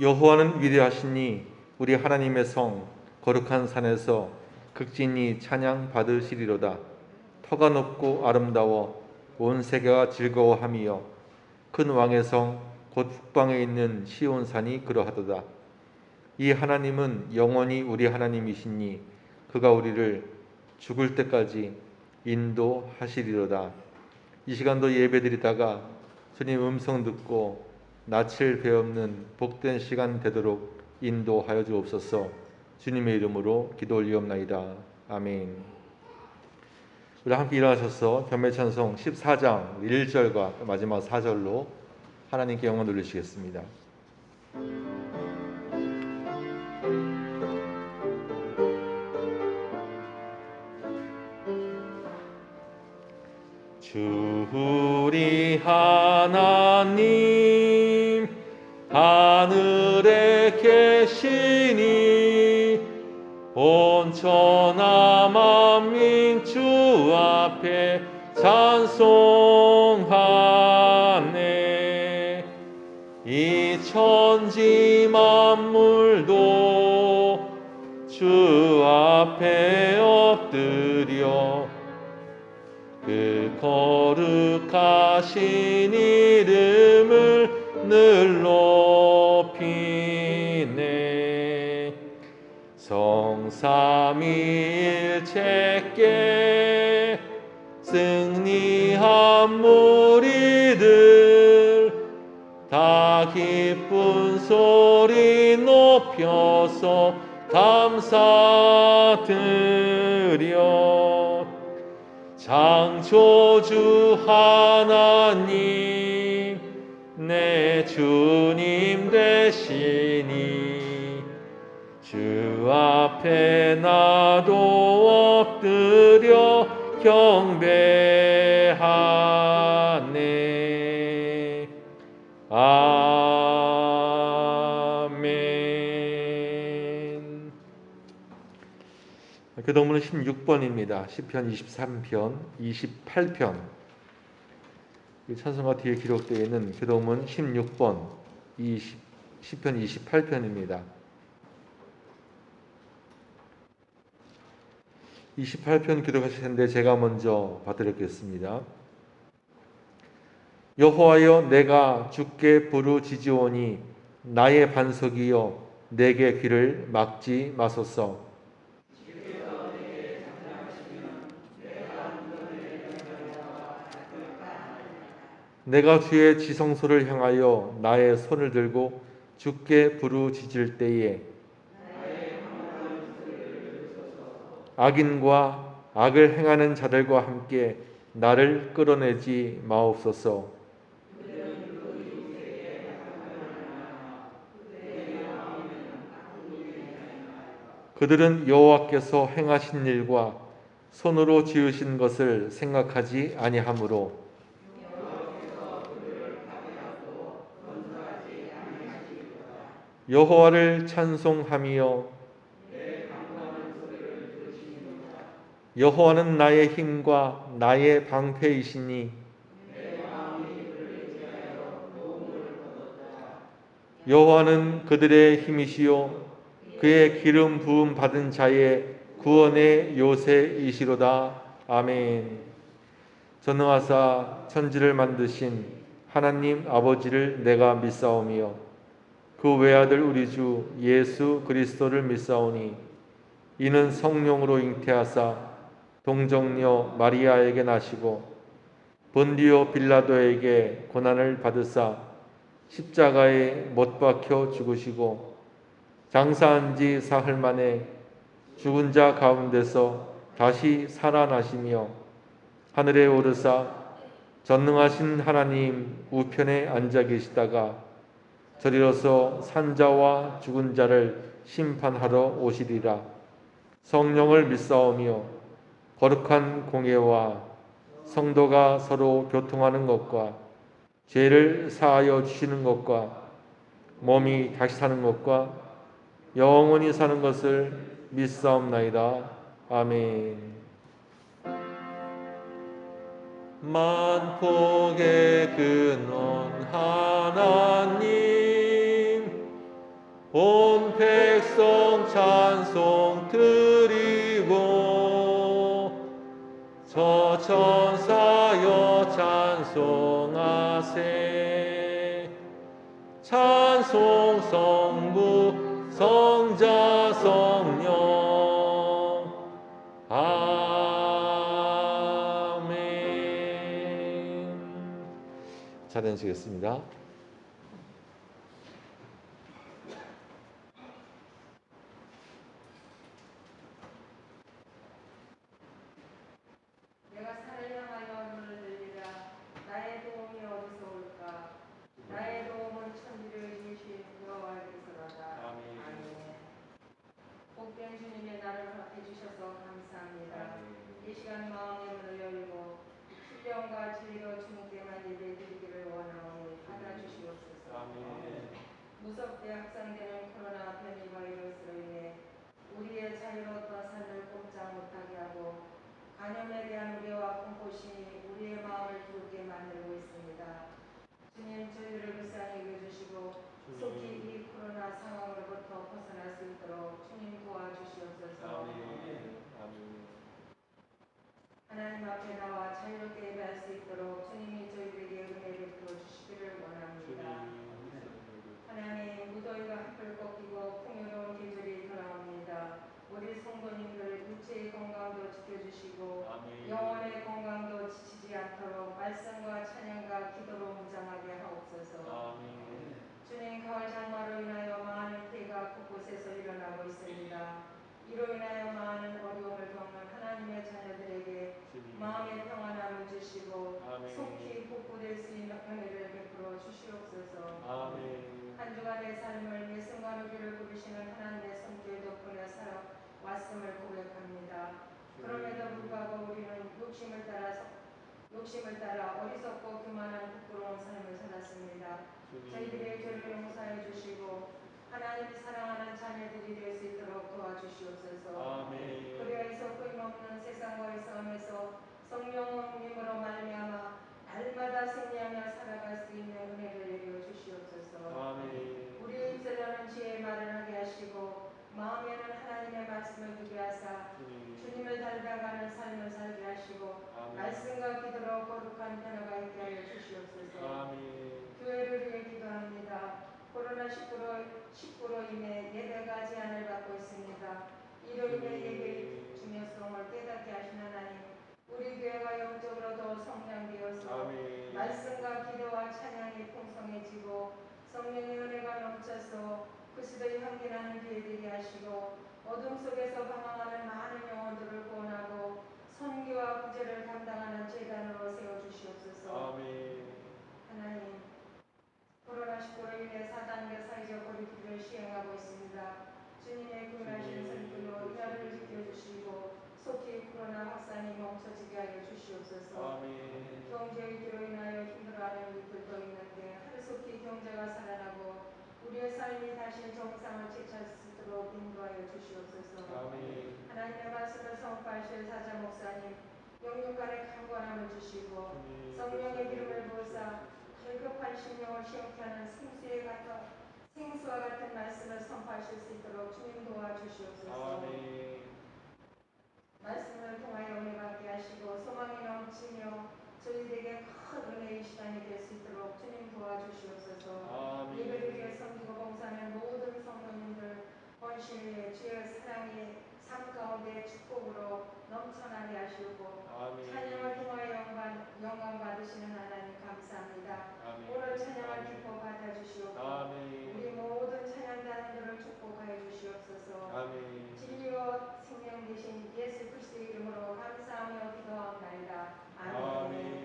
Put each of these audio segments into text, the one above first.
여호와는 위대하시니 우리 하나님의 성 거룩한 산에서 극진히 찬양 받으시리로다. 터가 높고 아름다워 온 세계가 즐거워하며 큰 왕의 성 곧 북방에 있는 시온산이 그러하도다. 이 하나님은 영원히 우리 하나님이시니 그가 우리를 죽을 때까지 인도하시리로다. 이 시간도 예배드리다가 주님 음성 듣고 낯을 베없는 복된 시간 되도록 인도하여 주옵소서. 주님의 이름으로 기도 올리옵나이다. 아멘. 우리 함께 일어나셔서 변매찬송 14장 1절과 마지막 4절로 하나님께 영광 돌리시겠습니다. 주 우리 하나님 하늘에 계시니 온 천하 만민 주 앞에 찬송하네. 이 천지 만물도 주 앞에 엎드려 그 거룩하신 이름을 늘 높이네. 성삼위일체께 승리한 무리들 다 기쁜 소리 높여서 감사드려. 창조주 하나님 내 주님 되시니 주 앞에 나도 엎드려 경배하네. 아멘. 교동문은 16번입니다. 시편 23편, 28편. 찬송가 뒤에 기록되어 있는 교동문 16번, 시편 28편입니다. 28편 기록하실 텐데 제가 먼저 받드렸겠습니다. 여호와여, 내가 주께 부르짖으오니 나의 반석이여 내게 길을 막지 마소서. 내가 주의 지성소를 향하여 나의 손을 들고 주께 부르짖을 때에 악인과 악을 행하는 자들과 함께 나를 끌어내지 마옵소서. 그들은 여호와께서 행하신 일과 손으로 지으신 것을 생각하지 아니하므로 여호와를 찬송하며 여호와는 나의 힘과 나의 방패이시니 여호와는 그들의 힘이시요 그의 기름 부음 받은 자의 구원의 요새이시로다. 아멘. 전능하사 천지를 만드신 하나님 아버지를 내가 믿사오며 그 외아들 우리 주 예수 그리스도를 믿사오니 이는 성령으로 잉태하사 동정녀 마리아에게 나시고 본디오 빌라도에게 고난을 받으사 십자가에 못 박혀 죽으시고 장사한 지 사흘 만에 죽은 자 가운데서 다시 살아나시며 하늘에 오르사 전능하신 하나님 우편에 앉아 계시다가 저리로서 산자와 죽은 자를 심판하러 오시리라. 성령을 믿사오며 거룩한 공예와 성도가 서로 교통하는 것과 죄를 사하여 주시는 것과 몸이 다시 사는 것과 영원히 사는 것을 믿사옵나이다. 아멘. 만폭의 근원 하나님 온 백성 찬송 드리고 저 천사여 찬송하세. 찬송 성부 성자 성령 아멘. 자리 앉으시겠습니다. 내가 산을 향하여 눈을 들리라. 나의 도움이 어디서 올까? 나의 도움은 천지를 지으신 여호와께서로다. 아멘. 복된 주님의 나를 해주셔서 감사합니다. 이 시간 마음의 문을 열고 신령과 진리로 주님께만 예배드리기를 원하오니 받아주시옵소서. 무섭게 확산되는 코로나 변이 바이러스로 인해 우리의 자유로웠던 삶을 꼼짝 못하게 하고 간염에 대한 우려와 공포심이 우리의 마음을 두렵게 만들고 있습니다. 주님, 저희들을 불쌍히 여겨주시고 속히 이 코로나 상황으로부터 벗어날 수 있도록 주님 도와주시옵소서. 하나님 앞에 나와 자유롭게 예배할 수 있도록 주님이 저희들에게 은혜 베풀어 주시기를 원합니다. 하나님, 무더위가 한풀 꺾이고 풍요로운 계절이 돌아옵니다. 우리 성도님들 육체의 건강도 지켜주시고 영혼의 건강도 지치지 않도록 말씀과 찬양과 기도로 무장하게 하옵소서. 주님, 가을 장마로 인하여 많은 피해가 곳곳에서 일어나고 있습니다. 이로 인하여 많은 어려움을 겪는 하나님의 자녀들에게 마음의 평안함을 주시고 속히 복구될 수 있는 은혜를 베풀어 주시옵소서. 한 주간의 삶을 내 순간우리를 부르시는 하나님의 손길 덕분에 살아왔음을 고백합니다. 그럼에도 불구하고 우리는 욕심을 따라 어리석고 교만한 부끄러운 삶을 살았습니다. 저희들의 죄를 용서해 주시고 하나님이 사랑하는 자녀들이 될 수 있도록 도와주시옵소서. 그리하여서 끊임없는 세상과의 싸움에서 성령님으로 말미암아 날마다 승리하며 살아갈 수 있는 은혜를 내려 주시옵소서. 우리의 입술로는 지혜의 말을 하게 하시고 마음에는 하나님의 말씀을 두게 하사 주님을 닮아가는 삶을 살게 하시고 말씀과 기도로 거룩한 변화가 있게 하여 주시옵소서. 교회를 위해 기도합니다. 코로나19로 인해 예배가 제한을 받고 있습니다. 이로 인해 예배의 중요성을 깨닫게 하신 하나님, 우리 교회가 영적으로 더 성장되어서 말씀과 기도와 찬양이 풍성해지고 성령의 은혜가 넘쳐서 그리스도의 향기 나는 교회 되게 하시고 어둠 속에서 방황하는 많은 영혼들을 구원하고 선교와 구제를 감당하는 제단으로 세워주시옵소서. 하나님, 코로나19로 인해 4단계 사회적 거리두기를 시행하고 있습니다. 주님의 구원하신 손길로 이날을 지켜주시고 속히 코로나 확산이 멈춰지게 하여 주시옵소서. 경제 위기로 인하여 힘들어하는 이들도 있는데 하루속히 경제가 살아나고 우리의 삶이 다시 정상을 되찾도록 인도하여 주시옵소서. 하나님의 말씀을 선포하실 사자 목사님 영육간의 강건함을 주시고 성령의 기름을 부으사 갈급한 심령을 시원케 하는 생수와 같은 말씀을 선포하실 수 있도록 주님 도와주시옵소서. 말씀을 통하여 은혜 받게 하시고 소망이 넘치며 저희들에게 큰 은혜의 시간이 될 수 있도록 주님 도와주시옵소서. 예배를 위해 섬기고 봉사하는 모든 성도님들 헌신을 주의 사랑의 삶 가운데 축복으로 넘쳐나게 하시고 찬양을 통하여 영광 받으시는 하나님 감사합니다. 오늘 찬양을 기뻐 받아주시옵고 우리 모든 찬양단들을 축복하여 주시옵소서. 진리와 생명 되신 예수 그리스도의 이름으로 감사하며 기도하옵나이다. 아멘.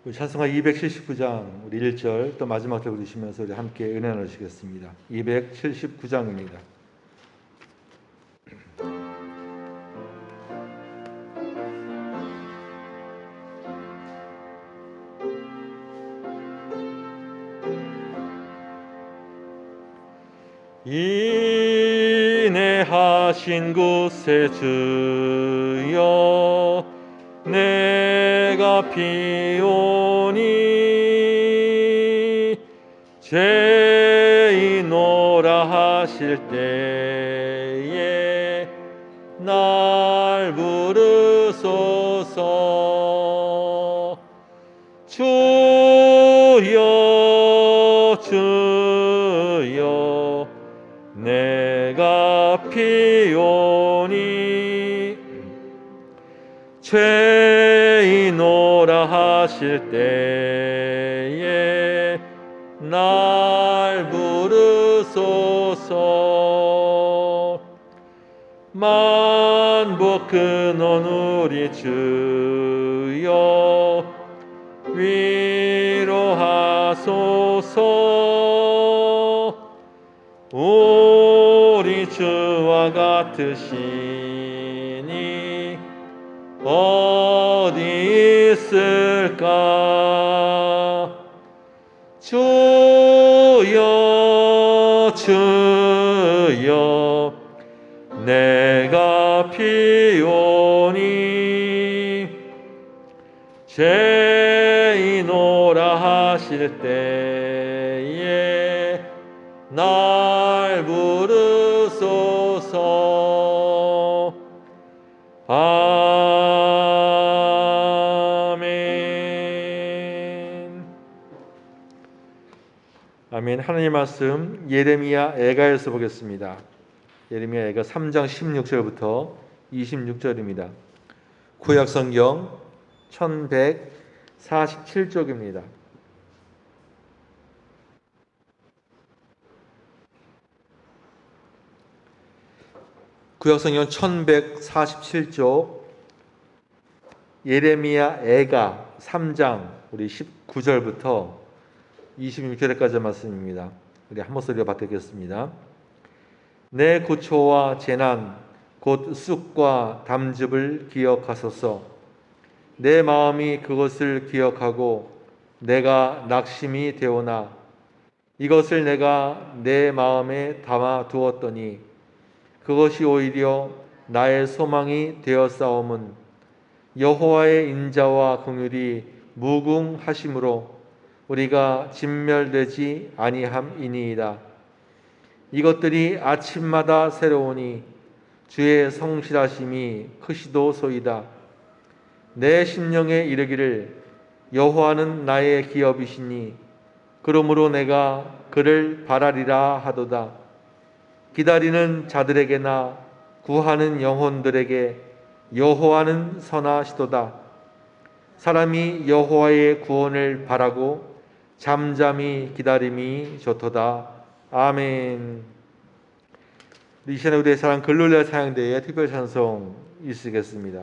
우리 찬송가 279장 우리 1절 또 마지막 절 부르시면서 우리 함께 은혜 나누시겠습니다. 279장입니다. 인내하신 곳에 주여 내가 피오니 죄인노라 하실 때에 날 부르소서. 주여 주여 내가 피오니 죄인노라 하실 때에 날 부르소서. 만복 근원 우리 주여 위로하소서. 우리 주와 같으시니 어디 있을까. 주여 주여 내가 피오니 죄인노라 하실 때에 날 부르소서. 아멘. 아멘. 하나님 말씀 예레미야 애가에서 보겠습니다. 예레미야 애가 3장 16절부터 26절입니다. 구약성경 1147쪽입니다. 구약성경 1147쪽 예레미야 애가 3장 우리 19절부터 26절까지 말씀입니다. 우리 한 목소리로 받겠습니다. 내 고초와 재난 곧 쑥과 담즙을 기억하소서. 내 마음이 그것을 기억하고 내가 낙심이 되오나 이것을 내가 내 마음에 담아 두었더니 그것이 오히려 나의 소망이 되었사옴은 여호와의 인자와 긍휼이 무궁하심으로 우리가 진멸되지 아니함이니이다. 이것들이 아침마다 새로우니 주의 성실하심이 크시도소이다. 내 심령에 이르기를 여호와는 나의 기업이시니 그러므로 내가 그를 바라리라 하도다. 기다리는 자들에게나 구하는 영혼들에게 여호와는 선하시도다. 사람이 여호와의 구원을 바라고 잠잠히 기다림이 좋도다. 아멘. 이 시간에 우리의 사랑 글로리아 사양대에 특별 찬송 있으겠습니다.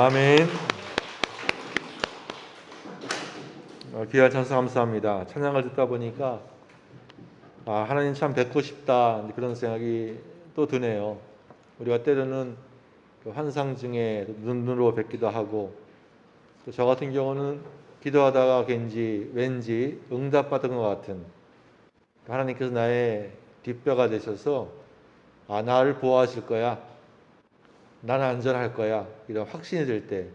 아멘. 귀한 찬송 감사합니다. 찬양을 듣다 보니까 하나님 참 뵙고 싶다 그런 생각이 또 드네요. 우리가 때로는 그 환상 중에 눈으로 뵙기도 하고 또 저 같은 경우는 기도하다가 왠지 응답받은 것 같은 하나님께서 나의 뒷뼈가 되셔서 나를 보호하실 거야, 나는 안전할 거야 이런 확신이 들 때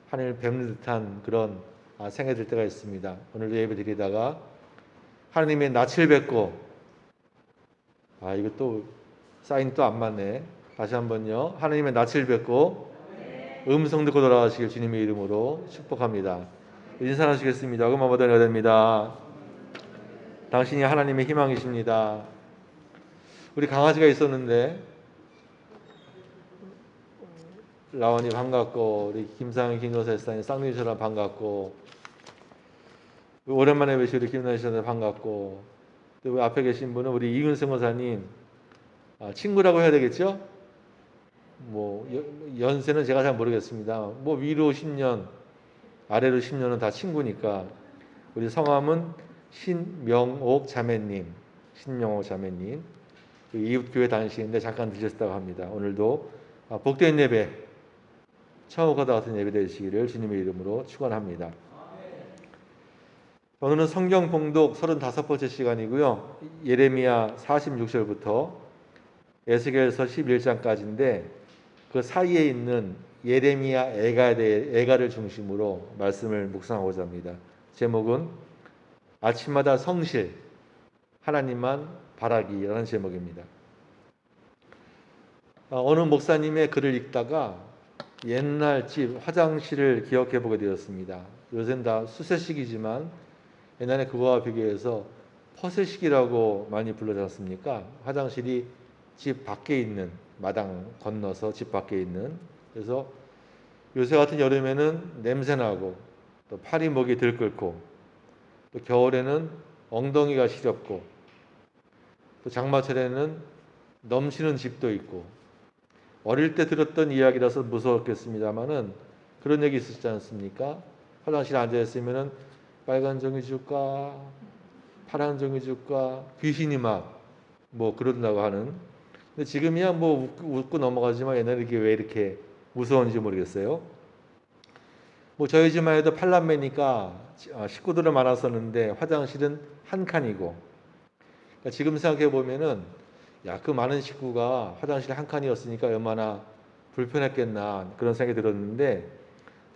하나님을 뵙는 듯한 그런 생각이 들 때가 있습니다. 오늘도 예배 드리다가 하나님의 낯을 뵙고 이거 또 사인 또 안 맞네. 다시 한번요. 하나님의 낯을 뵙고 음성 듣고 돌아가시길 주님의 이름으로 축복합니다. 인사하시겠습니다. 그만 받아야 됩니다. 당신이 하나님의 희망이십니다. 우리 강아지가 있었는데 라온이 반갑고 우리 김상현 김노사님 쌍둥이처럼 반갑고 오랜만에 뵈시 우리 김노사님 반갑고 또 앞에 계신 분은 우리 이윤승 원사님 친구라고 해야 되겠죠? 뭐 연세는 제가 잘 모르겠습니다. 뭐 위로 10년 아래로 10년은 다 친구니까 우리 성함은 신명옥 자매님 이웃교회 다니시는데 잠깐 늦으셨다고 합니다. 오늘도 복된 예배 처음과 같은 예배 되시기를 주님의 이름으로 축원합니다. 오늘은 성경 봉독 35번째 시간이고요. 예레미야 46절부터 에스겔서 11장까지인데 그 사이에 있는 예레미야 애가를 중심으로 말씀을 묵상하고자 합니다. 제목은 아침마다 성실 하나님만 바라기라는 제목입니다. 어느 목사님의 글을 읽다가 옛날 집 화장실을 기억해 보게 되었습니다. 요새는 다 수세식이지만 옛날에 그거와 비교해서 퍼세식이라고 많이 불러지 않습니까? 화장실이 집 밖에 있는 마당 건너서 집 밖에 있는. 그래서 요새 같은 여름에는 냄새나고 또 팔이 목이 들끓고 또 겨울에는 엉덩이가 시렵고 또 장마철에는 넘치는 집도 있고 어릴 때 들었던 이야기라서 무서웠겠습니다만은 그런 얘기 있었지 않습니까? 화장실에 앉아 있으면은 빨간 종이 줄까 파란 종이 줄까 귀신이 막 뭐 그런다고 하는. 근데 지금이야 뭐 웃고 넘어가지만 옛날에 이게 왜 이렇게 무서운지 모르겠어요. 뭐 저희 집만 해도 8남매니까 식구들은 많았었는데 화장실은 한 칸이고 그러니까 지금 생각해 보면은 그 많은 식구가 화장실 한 칸이었으니까 얼마나 불편했겠나 그런 생각이 들었는데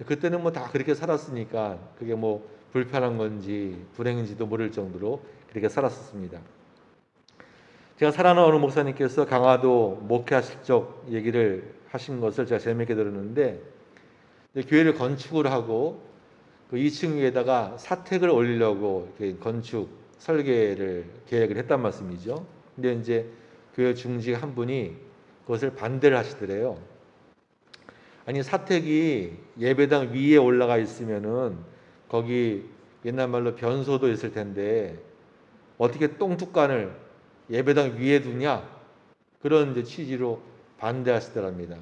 그때는 뭐 다 그렇게 살았으니까 그게 뭐 불편한 건지 불행인지도 모를 정도로 그렇게 살았었습니다. 제가 사랑하는 어느 목사님께서 강화도 목회하실 적 얘기를 하신 것을 제가 재미있게 들었는데 교회를 건축을 하고 그 2층 위에다가 사택을 올리려고 이렇게 건축 설계를 계획을 했단 말씀이죠. 근데 이제 교회 중직 한 분이 그것을 반대를 하시더래요. 아니 사택이 예배당 위에 올라가 있으면은 거기 옛날 말로 변소도 있을 텐데 어떻게 똥뚜껑을 예배당 위에 두냐 그런 이제 취지로 반대하시더랍니다.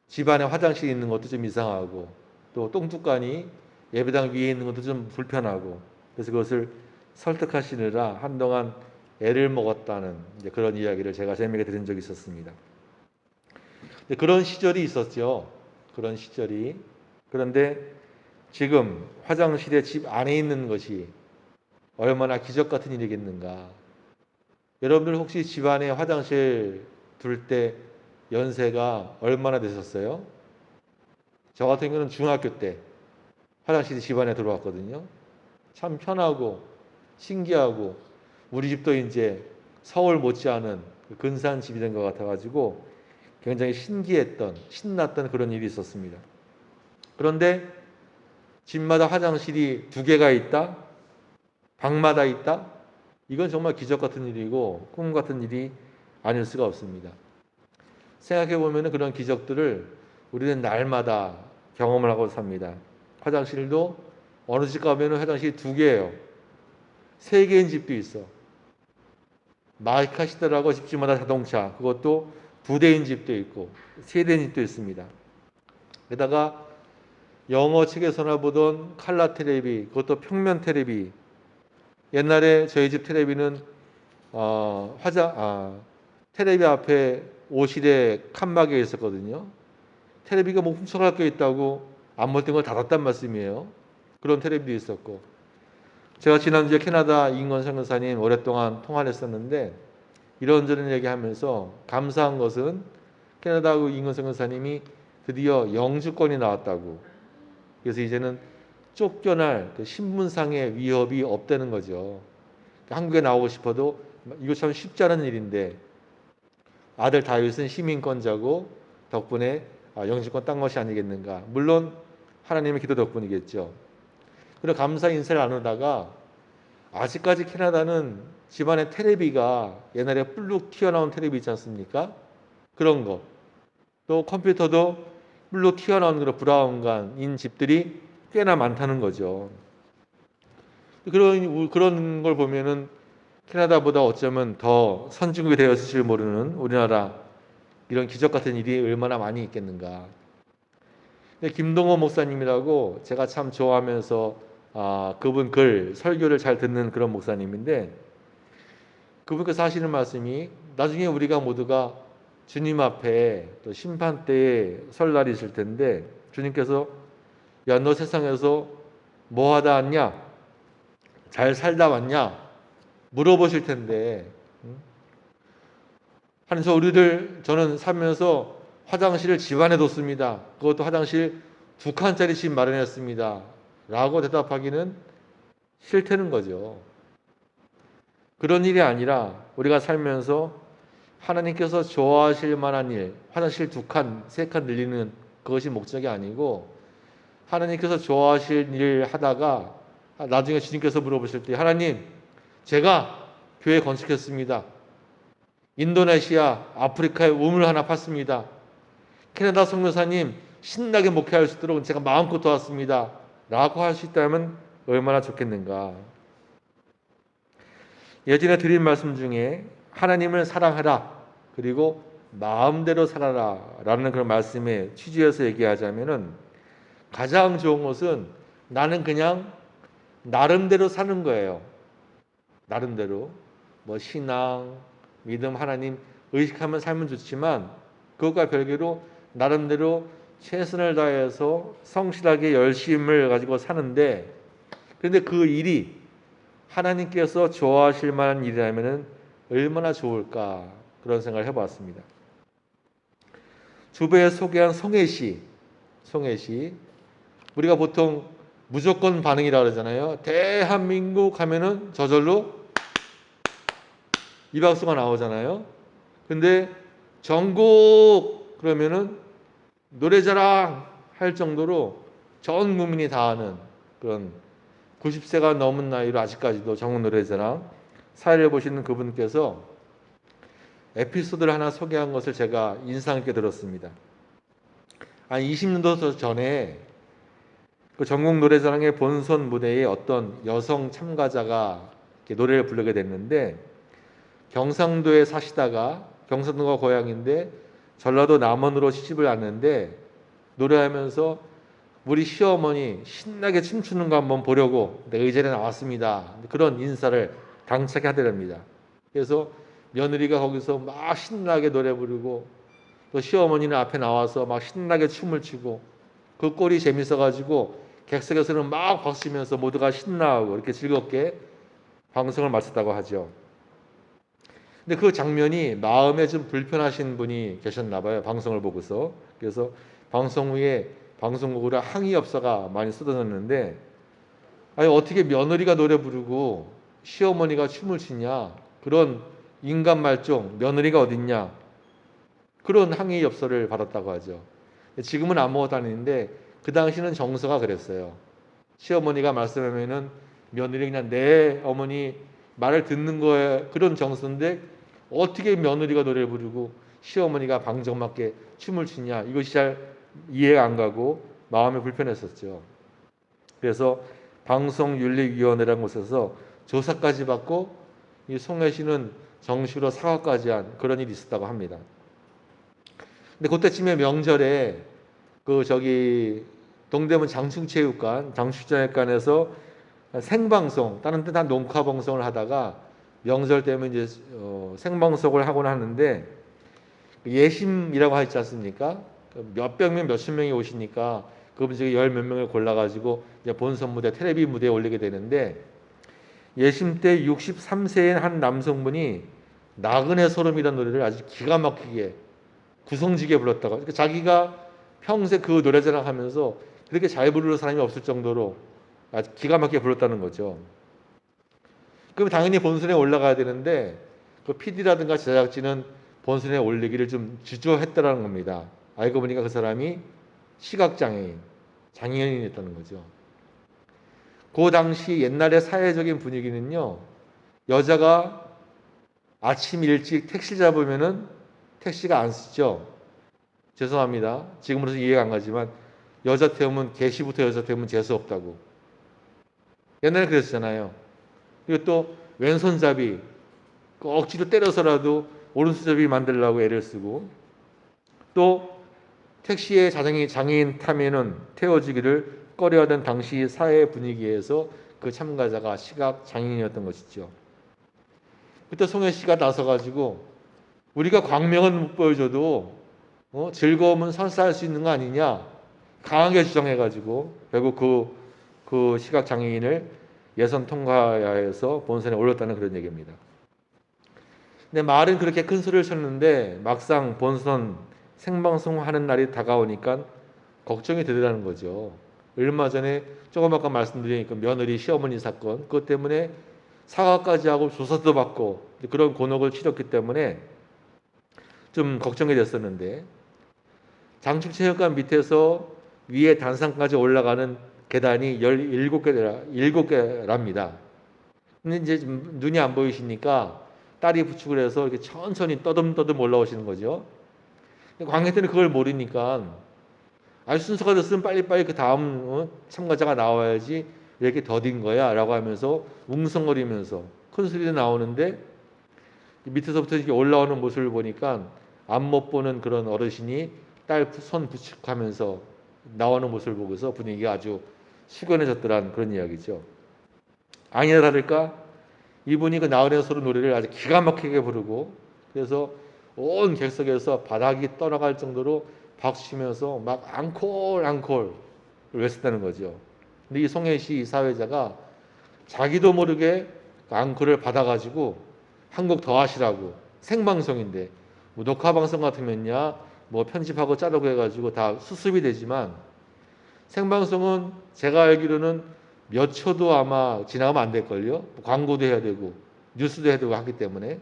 집안에 화장실이 있는 것도 좀 이상하고 또 똥뚜껑이 예배당 위에 있는 것도 좀 불편하고 그래서 그것을 설득하시느라 한동안 애를 먹었다는 이제 그런 이야기를 제가 재미있게 들은 적이 있었습니다. 그런 시절이 있었죠. 그런 시절이. 그런데 지금 화장실에 집 안에 있는 것이 얼마나 기적 같은 일이겠는가. 여러분들 혹시 집안에 화장실 둘 때 연세가 얼마나 되셨어요? 저 같은 경우는 중학교 때 화장실이 집안에 들어왔거든요. 참 편하고 신기하고 우리 집도 이제 서울 못지않은 근사한 집이 된 것 같아가지고 굉장히 신났던 그런 일이 있었습니다. 그런데 집마다 화장실이 2개가 있다? 방마다 있다? 이건 정말 기적 같은 일이고 꿈 같은 일이 아닐 수가 없습니다. 생각해 보면 그런 기적들을 우리는 날마다 경험을 하고 삽니다. 화장실도 어느 집 가면 화장실이 2개예요. 3개인 집도 있어. 마이카시더라고 집집마다 자동차 그것도 2대인 집도 있고 3대인 집도 있습니다. 게다가 영어 책에서나 보던 칼라 테레비, 그것도 평면 테레비. 옛날에 저희 집 테레비는 테레비 앞에 오실에 칸막이가 있었거든요. 테레비가 뭐 훔쳐갈 게 있다고 안 못된 걸 닫았단 말씀이에요. 그런 테레비도 있었고. 제가 지난주에 캐나다 이인권 선교사님 오랫동안 통화를 했었는데 이런저런 얘기하면서 감사한 것은 캐나다 이인권 선교사님이 드디어 영주권이 나왔다고. 그래서 이제는 쫓겨날 그 신분상의 위협이 없다는 거죠. 한국에 나오고 싶어도 이거 참 쉽지 않은 일인데 아들 다윗은 시민권자고 덕분에 영주권 딴 것이 아니겠는가. 물론 하나님의 기도 덕분이겠죠. 그리고 감사 인사를 나누다가 아직까지 캐나다는 집안에 테레비가 옛날에 뿔룩 튀어나온 테레비 있지 않습니까? 그런 거. 또 컴퓨터도 뿔룩 튀어나온 그런 브라운관인 집들이 꽤나 많다는 거죠. 그런 걸 보면은 캐나다보다 어쩌면 더 선진국이 되었을지 모르는 우리나라 이런 기적 같은 일이 얼마나 많이 있겠는가. 김동호 목사님이라고 제가 참 좋아하면서 그분 설교를 잘 듣는 그런 목사님인데 그분께서 하시는 말씀이 나중에 우리가 모두가 주님 앞에 또 심판 때에 설 날이 있을 텐데 주님께서 야, 너 세상에서 뭐 하다 왔냐? 잘 살다 왔냐? 물어보실 텐데 저는 살면서 화장실을 집안에 뒀습니다. 그것도 화장실 2칸짜리 집 마련했습니다. 라고 대답하기는 싫다는 거죠. 그런 일이 아니라 우리가 살면서 하나님께서 좋아하실 만한 일, 화장실 2칸, 3칸 늘리는 그것이 목적이 아니고 하나님께서 좋아하실 일 하다가 나중에 주님께서 물어보실 때 하나님, 제가 교회 건축했습니다. 인도네시아, 아프리카에 우물 하나 팠습니다. 캐나다 선교사님 신나게 목회할 수 있도록 제가 마음껏 도왔습니다. 라고 할 수 있다면 얼마나 좋겠는가. 예전에 드린 말씀 중에 하나님을 사랑하라 그리고 마음대로 살아라 라는 그런 말씀에 취지해서 얘기하자면은 가장 좋은 것은 나는 그냥 나름대로 사는 거예요. 나름대로 뭐 신앙, 믿음, 하나님 의식하면 살면 좋지만 그것과 별개로 나름대로 최선을 다해서 성실하게 열심을 가지고 사는데 그런데 그 일이 하나님께서 좋아하실 만한 일이라면 얼마나 좋을까 그런 생각을 해봤습니다. 주부에 소개한 송혜씨 우리가 보통 무조건 반응이라 그러잖아요. 대한민국 하면은 저절로 이 박수가 나오잖아요. 근데 전국 그러면은 노래자랑 할 정도로 전 국민이 다 아는 그런 90세가 넘은 나이로 아직까지도 전국 노래자랑 사회를 보시는 그분께서 에피소드를 하나 소개한 것을 제가 인상 깊게 들었습니다. 한 20년도 전에 그 전국 노래자랑의 본선 무대에 어떤 여성 참가자가 노래를 부르게 됐는데 경상도에 사시다가 경상도가 고향인데 전라도 남원으로 시집을 왔는데 노래하면서 우리 시어머니 신나게 춤추는 거 한번 보려고 내가 이 자리에 나왔습니다. 그런 인사를 당차게 하더랍니다. 그래서 며느리가 거기서 막 신나게 노래 부르고 또 시어머니는 앞에 나와서 막 신나게 춤을 추고 그 꼴이 재밌어가지고 객석에서는 막 박수치면서 모두가 신나고 이렇게 즐겁게 방송을 마쳤다고 하죠. 근데 그 장면이 마음에 좀 불편하신 분이 계셨나 봐요. 방송을 보고서. 그래서 방송 후에 방송국으로 항의업사가 많이 쏟아졌는데 아니 어떻게 며느리가 노래 부르고 시어머니가 춤을 추냐. 그런 인간 말종 며느리가 어딨냐. 그런 항의업소를 받았다고 하죠. 지금은 아무것도 아닌데 그 당시는 정서가 그랬어요. 시어머니가 말씀하면은 며느리 그냥 내 어머니 말을 듣는 거에 그런 정서인데 어떻게 며느리가 노래를 부르고 시어머니가 방정맞게 춤을 추냐 이것이 잘 이해가 안 가고 마음이 불편했었죠. 그래서 방송윤리위원회라는 곳에서 조사까지 받고 이 송혜 씨는 정식으로 사과까지 한 그런 일이 있었다고 합니다. 근데 그때쯤에 명절에 동대문 장충체육관에서 생방송, 다른 데 다 녹화 방송을 하다가 명절 때문에 이제 생방송을 하곤 하는데, 예심이라고 하지 않습니까? 몇백 명, 몇천 명이 오시니까 그분 중에 열 몇 명을 골라가지고 이제 본선 무대, 텔레비 무대에 올리게 되는데, 예심 때 63세인 한 남성분이 나그네 소름이라는 노래를 아주 기가 막히게 구성지게 불렀다고. 그러니까 자기가 평생 그 노래자랑 하면서 그렇게 잘 부르는 사람이 없을 정도로 아주 기가 막히게 불렀다는 거죠. 그럼 당연히 본선에 올라가야 되는데 그 PD라든가 제작진은 본선에 올리기를 좀 주저했다는 겁니다. 알고 보니까 그 사람이 시각장애인, 장애인이었다는 거죠. 그 당시 옛날의 사회적인 분위기는요, 여자가 아침 일찍 택시 잡으면은 택시가 안 쓰죠. 죄송합니다. 지금으로서 이해가 안 가지만 여자 태우면 개시부터 여자 태우면 재수 없다고. 옛날에 그랬잖아요. 그리고 또 왼손잡이 억지로 때려서라도 오른손잡이 만들려고 애를 쓰고, 또 택시에 장애인 타면은 태워주기를 꺼려하던 당시 사회 분위기에서 그 참가자가 시각 장애인이었던 것이죠. 그때 송혜 씨가 나서가지고 우리가 광명은 못 보여줘도 즐거움은 설사할 수 있는 거 아니냐 강하게 주장해가지고 결국 그 시각 장애인을 예선 통과해서 본선에 올렸다는 그런 얘기입니다. 근데 말은 그렇게 큰 소리를 쳤는데 막상 본선 생방송 하는 날이 다가오니까 걱정이 되더라는 거죠. 얼마 전에 조금 아까 말씀드린 그 며느리 시어머니 사건, 그것 때문에 사과까지 하고 조사도 받고 그런 곤혹을 치렀기 때문에 좀 걱정이 됐었는데, 장충체육관 밑에서 위에 단상까지 올라가는 계단이 17개랍니다. 근데 이제 좀 눈이 안 보이시니까 딸이 부축을 해서 이렇게 천천히 떠듬떠듬 올라오시는 거죠. 광해 때는 그걸 모르니까 순서가 됐으면 빨리빨리 그 다음 참가자가 나와야지 이렇게 더딘 거야 라고 하면서 웅성거리면서 큰 소리도 나오는데, 밑에서부터 이렇게 올라오는 모습을 보니까 앞 못 보는 그런 어르신이 딸 손 부축하면서 나오는 모습을 보고서 분위기가 아주 숙연해졌더란 그런 이야기죠. 아니나 다를까 이분이 그 나그네 소리 노래를 아주 기가 막히게 부르고, 그래서 온 객석에서 바닥이 떠나갈 정도로 박수치면서 막 앙콜을 외쳤다는 거죠. 근데 이 송혜 씨 이 사회자가 자기도 모르게 그 앙콜을 받아가지고 한 곡 더 하시라고, 생방송인데 뭐 녹화 방송 같으면야 뭐 편집하고 자르고 해가지고 다 수습이 되지만, 생방송은 제가 알기로는 몇 초도 아마 지나가면 안 될걸요. 광고도 해야 되고 뉴스도 해야 되고 하기 때문에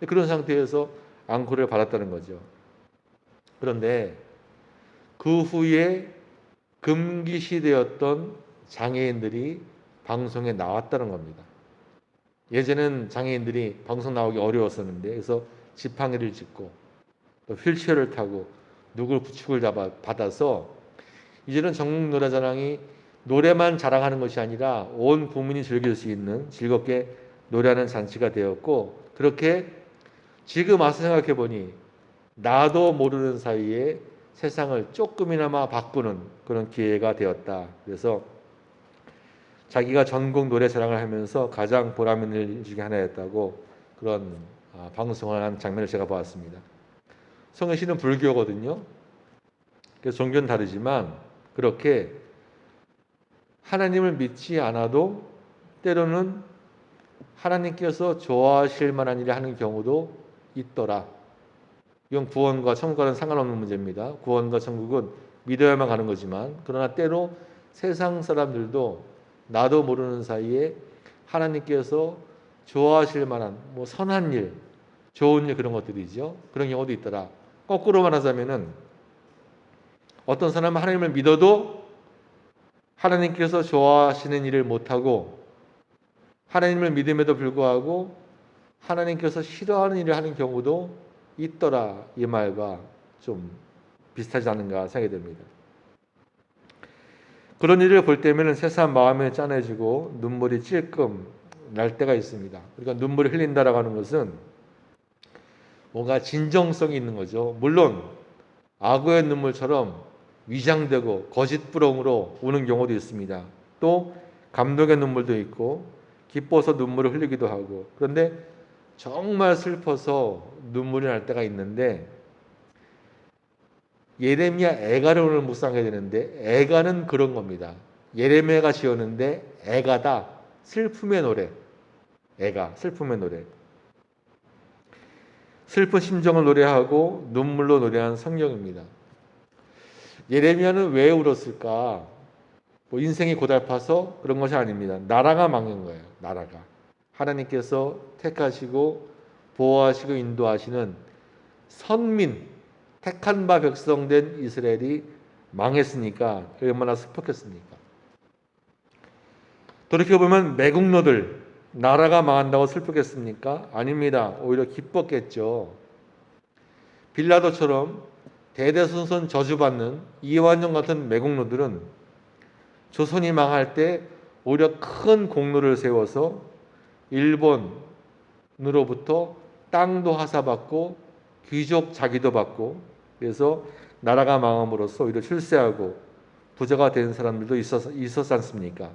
그런 상태에서 앙콜을 받았다는 거죠. 그런데 그 후에 금기시되었던 장애인들이 방송에 나왔다는 겁니다. 예전엔 장애인들이 방송 나오기 어려웠었는데, 그래서 지팡이를 짚고 또 휠체어를 타고 누굴 부축을 받아서 이제는 전국 노래자랑이 노래만 자랑하는 것이 아니라 온 국민이 즐길 수 있는 즐겁게 노래하는 잔치가 되었고, 그렇게 지금 와서 생각해 보니 나도 모르는 사이에 세상을 조금이나마 바꾸는 그런 기회가 되었다. 그래서 자기가 전국 노래 자랑을 하면서 가장 보람 있는 일 중에 하나였다고 그런 방송을 한 장면을 제가 보았습니다. 송혜 씨는 불교거든요. 그래서 종교는 다르지만 그렇게 하나님을 믿지 않아도 때로는 하나님께서 좋아하실 만한 일을 하는 경우도 있더라. 이건 구원과 천국과는 상관없는 문제입니다. 구원과 천국은 믿어야만 가는 거지만, 그러나 때로 세상 사람들도 나도 모르는 사이에 하나님께서 좋아하실 만한 뭐 선한 일, 좋은 일, 그런 것들이죠. 그런 경우도 있더라. 거꾸로 말하자면은 어떤 사람은 하나님을 믿어도 하나님께서 좋아하시는 일을 못하고, 하나님을 믿음에도 불구하고 하나님께서 싫어하는 일을 하는 경우도 있더라. 이 말과 좀 비슷하지 않은가 생각이 됩니다. 그런 일을 볼 때면 새삼 마음이 짠해지고 눈물이 찔끔 날 때가 있습니다. 그러니까 눈물을 흘린다라고 하는 것은 뭔가 진정성이 있는 거죠. 물론 악어의 눈물처럼 위장되고 거짓부렁으로 우는 경우도 있습니다. 또 감동의 눈물도 있고 기뻐서 눈물을 흘리기도 하고, 그런데 정말 슬퍼서 눈물이 날 때가 있는데, 예레미야 애가를 오늘 묵상해야 되는데, 애가는 그런 겁니다. 예레미야가 지었는데 애가다. 슬픔의 노래. 애가 슬픔의 노래. 슬픈 심정을 노래하고 눈물로 노래한 성경입니다. 예레미야는 왜 울었을까? 뭐 인생이 고달파서 그런 것이 아닙니다. 나라가 망한 거예요. 나라가. 하나님께서 택하시고 보호하시고 인도하시는 선민, 택한 바 백성된 이스라엘이 망했으니까 얼마나 슬펐겠습니까? 돌이켜보면 매국노들, 나라가 망한다고 슬프겠습니까? 아닙니다. 오히려 기뻤겠죠. 빌라도처럼 대대손손 저주받는 이완용 같은 매국노들은 조선이 망할 때 오히려 큰 공로를 세워서 일본으로부터 땅도 하사받고 귀족 자기도 받고, 그래서 나라가 망함으로써 오히려 출세하고 부자가 된 사람들도 있었지 않습니까?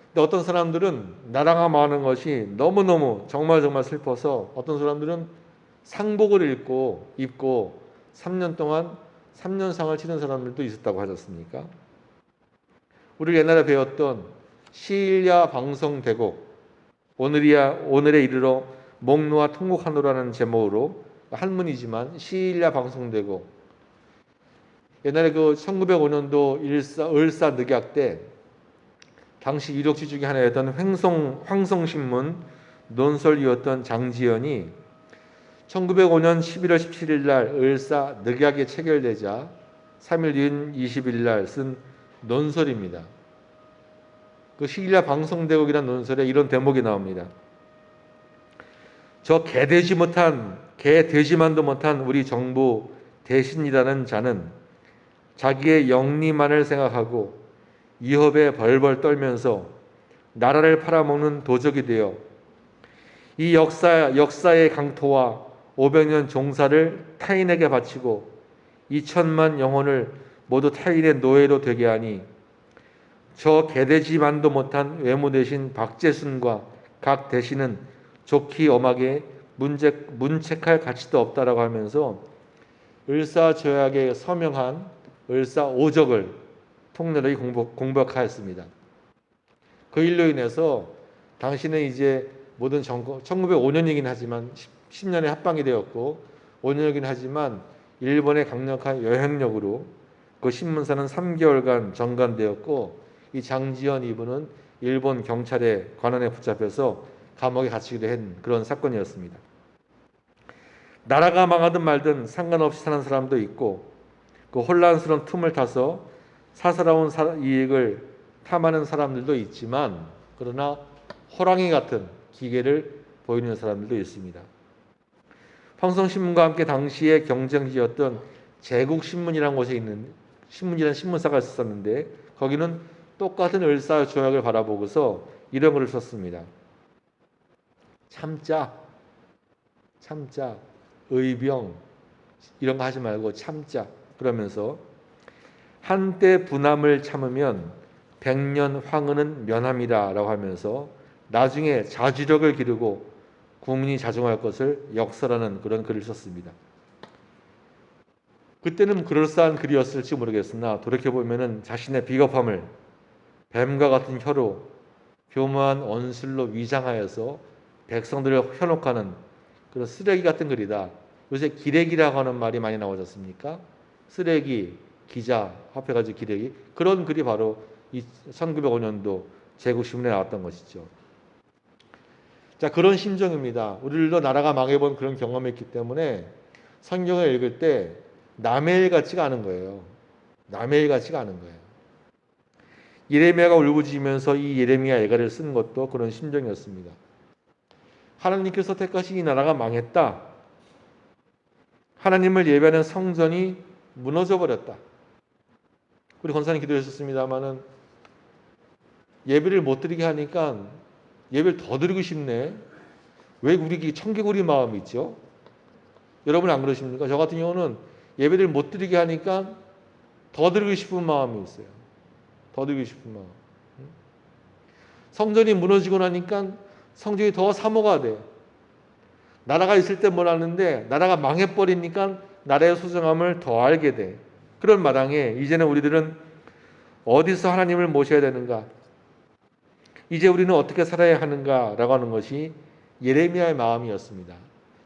근데 어떤 사람들은 나라가 망하는 것이 너무너무 정말 슬퍼서 어떤 사람들은 상복을 입고 3년 동안 3년상을 치른 사람들도 있었다고 하지 않습니까? 우리 옛날에 배웠던 시일야 방성대곡, 오늘에 이르러 목놓아 통곡하노라는 제목으로, 한문이지만 시일야 방성대곡, 옛날에 그 1905년도 을사늑약 때 당시 유력지 중에 하나였던 황성신문 논설위였던 장지연이 1905년 11월 17일 날 을사늑약이 체결되자 3일 뒤인 20일 날 쓴 논설입니다. 그 시일야 방성대곡이라는 논설에 이런 대목이 나옵니다. 저 개되지만도 못한 우리 정부 대신이라는 자는 자기의 영리만을 생각하고 위협에 벌벌 떨면서 나라를 팔아먹는 도적이 되어 이 역사의 강토와 500년 종사를 타인에게 바치고 2천만 영혼을 모두 타인의 노예로 되게 하니 저 개되지만도 못한 외모 대신 박재순과 각 대신은 좋기 엄하게 문책할 가치도 없다라고 하면서 을사조약에 서명한 을사오적을 통렬하게 공격하였습니다. 그 일로 인해서 당시는 이제 모든 정권 1905년이긴 하지만 10년에 합방이 되었고 5년이긴 하지만 일본의 강력한 영향력으로 그 신문사는 3개월간 정관되었고, 이 장지연 이분은 일본 경찰의 관원에 붙잡혀서 감옥에 갇히기도 한 그런 사건이었습니다. 나라가 망하든 말든 상관없이 사는 사람도 있고, 그 혼란스러운 틈을 타서 사사로운 이익을 탐하는 사람들도 있지만, 그러나 호랑이 같은 기계를 보이는 사람들도 있습니다. 황성신문과 함께 당시의 경쟁지였던 제국신문이라는 곳에 있는 신문이라는 신문사가 있었는데, 거기는 똑같은 을사조약을 바라보고서 이런 글을 썼습니다. 참자, 의병 이런 거 하지 말고 참자. 그러면서 한때 분함을 참으면 100년 황후는 면함이다 라고 하면서 나중에 자주력을 기르고 국민이 자중할 것을 역설하는 그런 글을 썼습니다. 그때는 그럴싸한 글이었을지 모르겠으나 돌이켜보면 자신의 비겁함을 뱀과 같은 혀로 교묘한 언술로 위장하여서 백성들을 현혹하는 그런 쓰레기 같은 글이다. 요새 기레기라고 하는 말이 많이 나오지 않습니까? 쓰레기, 기자 합해가지고 기레기. 그런 글이 바로 이 1905년도 제국신문에 나왔던 것이죠. 자, 그런 심정입니다. 우리들도 나라가 망해본 그런 경험이 있기 때문에 성경을 읽을 때 남의 일 같지가 않은 거예요. 남의 일 같지가 않은 거예요. 예레미야가 울부짖으면서 이 예레미야 애가를 쓴 것도 그런 심정이었습니다. 하나님께서 택하신 이 나라가 망했다. 하나님을 예배하는 성전이 무너져 버렸다. 우리 권사님 기도하셨습니다마는 예배를 못 드리게 하니까 예배를 더 드리고 싶네. 왜 우리 청개구리 마음이 있죠? 여러분 안 그러십니까? 저 같은 경우는 예배를 못 드리게 하니까 더 드리고 싶은 마음이 있어요. 더 드리고 싶은 마음. 성전이 무너지고 나니까 성전이 더 사모가 돼. 나라가 있을 때 몰랐는데 나라가 망해버리니까 나라의 소중함을 더 알게 돼. 그런 마당에 이제는 우리들은 어디서 하나님을 모셔야 되는가? 이제 우리는 어떻게 살아야 하는가라고 하는 것이 예레미야의 마음이었습니다.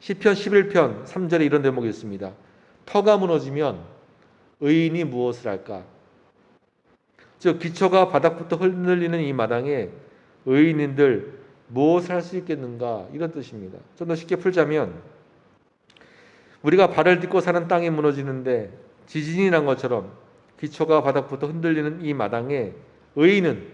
시편 11편 3절에 이런 대목이 있습니다. 터가 무너지면 의인이 무엇을 할까? 즉 기초가 바닥부터 흔들리는 이 마당에 의인인들 무엇을 할 수 있겠는가? 이런 뜻입니다. 좀 더 쉽게 풀자면 우리가 발을 딛고 사는 땅이 무너지는데 지진이 난 것처럼 기초가 바닥부터 흔들리는 이 마당에 의인은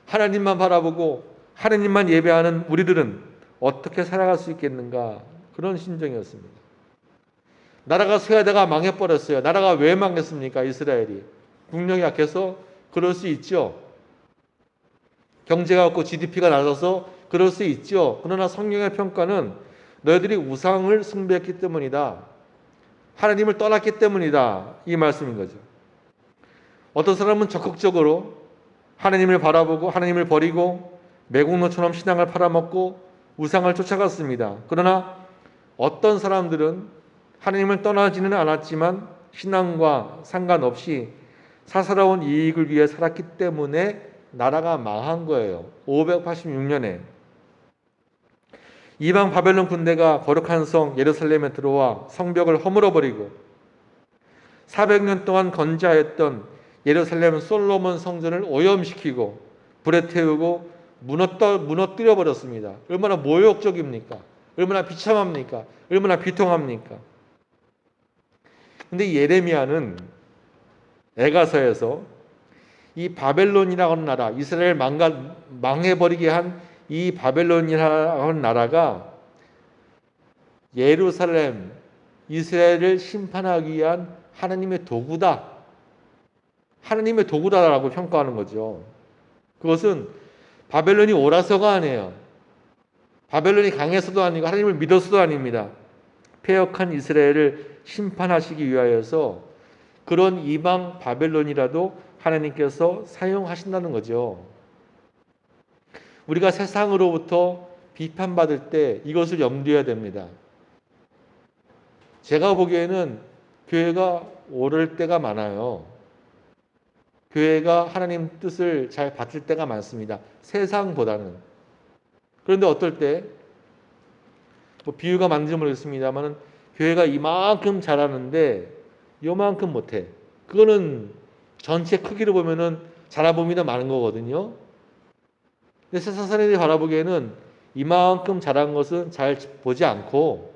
하나님만 바라보고 하나님만 예배하는 우리들은 어떻게 살아갈 수 있겠는가? 그런 심정이었습니다. 나라가 쇠하다가 망해버렸어요. 나라가 왜 망했습니까? 이스라엘이. 국력이 약해서 그럴 수 있죠. 경제가 없고 GDP가 낮아서 그럴 수 있죠. 그러나 성경의 평가는 너희들이 우상을 숭배했기 때문이다. 하나님을 떠났기 때문이다. 이 말씀인 거죠. 어떤 사람은 적극적으로 하나님을 바라보고 하나님을 버리고 매국노처럼 신앙을 팔아먹고 우상을 쫓아갔습니다. 그러나 어떤 사람들은 하나님을 떠나지는 않았지만 신앙과 상관없이 사사로운 이익을 위해 살았기 때문에 나라가 망한 거예요. 586년에 이방 바벨론 군대가 거룩한 성 예루살렘에 들어와 성벽을 허물어버리고 400년 동안 건재하였던 예루살렘 솔로몬 성전을 오염시키고 불에 태우고 무너뜨려 버렸습니다. 얼마나 모욕적입니까? 얼마나 비참합니까? 얼마나 비통합니까? 근데 예레미야는 에가서에서 이 바벨론이라고 하는 나라, 이스라엘 망해버리게 한 이 바벨론이라고 하는 나라가 예루살렘, 이스라엘을 심판하기 위한 하나님의 도구다. 하나님의 도구다라고 평가하는 거죠. 그것은 바벨론이 옳아서가 아니에요. 바벨론이 강해서도 아니고 하나님을 믿어서도 아닙니다. 패역한 이스라엘을 심판하시기 위하여서 그런 이방 바벨론이라도 하나님께서 사용하신다는 거죠. 우리가 세상으로부터 비판받을 때 이것을 염두해야 됩니다. 제가 보기에는 교회가 옳을 때가 많아요. 교회가 하나님 뜻을 잘 받을 때가 많습니다. 세상보다는. 그런데 어떨 때 비유가 맞는지 모르겠습니다만 교회가 이만큼 잘하는데 요만큼 못해. 그거는 전체 크기로 보면은 잘한 범위는 많은 거거든요. 근데 세상 사람들이 바라보기에는 이만큼 잘한 것은 잘 보지 않고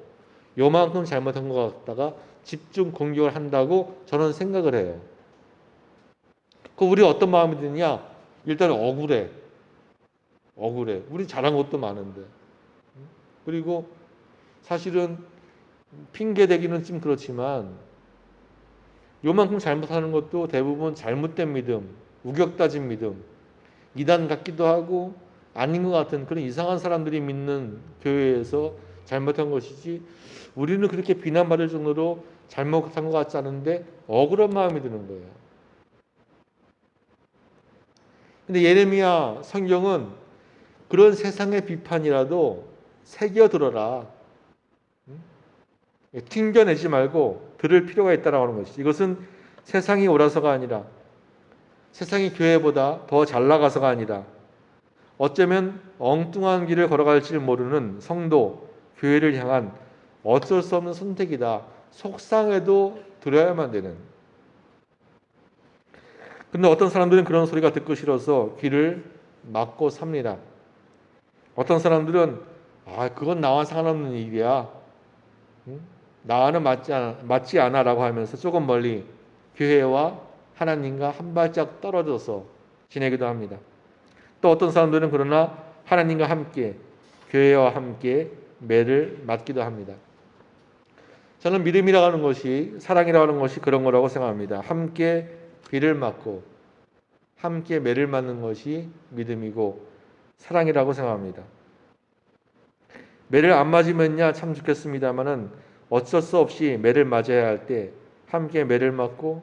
요만큼 잘못한 것 같다가 집중 공격을 한다고 저는 생각을 해요. 그 우리 어떤 마음이 드냐? 일단 억울해. 우리 잘한 것도 많은데. 그리고 사실은 핑계 대기는 좀 그렇지만 요만큼 잘못하는 것도 대부분 잘못된 믿음, 우격다진 믿음, 이단 같기도 하고 아닌 것 같은 그런 이상한 사람들이 믿는 교회에서 잘못한 것이지 우리는 그렇게 비난받을 정도로 잘못한 것 같지 않은데 억울한 마음이 드는 거예요. 근데 예레미야 성경은 그런 세상의 비판이라도 새겨들어라. 튕겨내지 말고 들을 필요가 있다라고 하는 것이죠. 이것은 세상이 옳아서가 아니라 세상이 교회보다 더 잘 나가서가 아니라 어쩌면 엉뚱한 길을 걸어갈지 모르는 성도, 교회를 향한 어쩔 수 없는 선택이다. 속상해도 들어야만 되는. 근데 어떤 사람들은 그런 소리가 듣고 싫어서 귀를 막고 삽니다. 어떤 사람들은 그건 나와 상관없는 일이야. 나와는 맞지 않아라고 하면서 조금 멀리 교회와 하나님과 한 발짝 떨어져서 지내기도 합니다. 또 어떤 사람들은 그러나 하나님과 함께 교회와 함께 매를 맞기도 합니다. 저는 믿음이라고 하는 것이 사랑이라고 하는 것이 그런 거라고 생각합니다. 함께 비를 맞고 함께 매를 맞는 것이 믿음이고 사랑이라고 생각합니다. 매를 안 맞으면야 참 좋겠습니다만은 어쩔 수 없이 매를 맞아야 할 때 함께 매를 맞고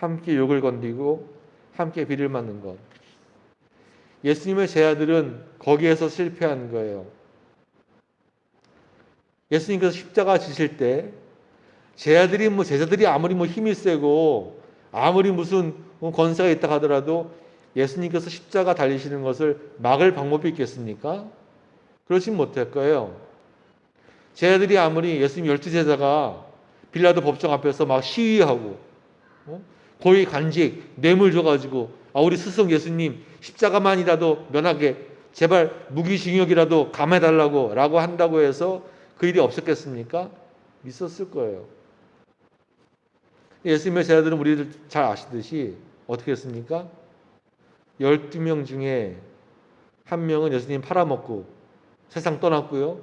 함께 욕을 건디고 함께 비를 맞는 것. 예수님의 제자들은 거기에서 실패한 거예요. 예수님께서 십자가 지실 때 제자들이 아무리 힘이 세고 아무리 무슨 권세가 있다 하더라도 예수님께서 십자가 달리시는 것을 막을 방법이 있겠습니까? 그러진 못할 거예요. 제자들이 아무리 예수님 12제자가 빌라도 법정 앞에서 막 시위하고 고위 간직 뇌물 줘가지고 우리 스승 예수님 십자가만이라도 면하게 제발 무기징역이라도 감해달라고 라고 한다고 해서 그 일이 없었겠습니까? 있었을 거예요. 예수님의 제자들은 우리들 잘 아시듯이 어떻게 했습니까? 12명 중에 한 명은 예수님 팔아먹고 세상 떠났고요.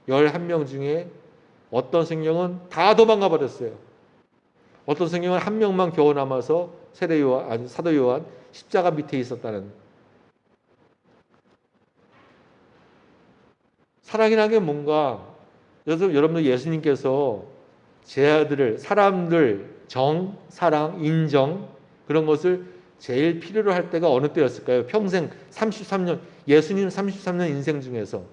11명 중에 어떤 성경은 다 도망가 버렸어요. 어떤 성경은 한 명만 겨우 남아서 사도 요한 십자가 밑에 있었다는. 사랑이라는 게 뭔가 여러분들 예수님께서 제자들을 사람들 정, 사랑, 인정 그런 것을 제일 필요로 할 때가 어느 때였을까요? 평생 33년 예수님 33년 인생 중에서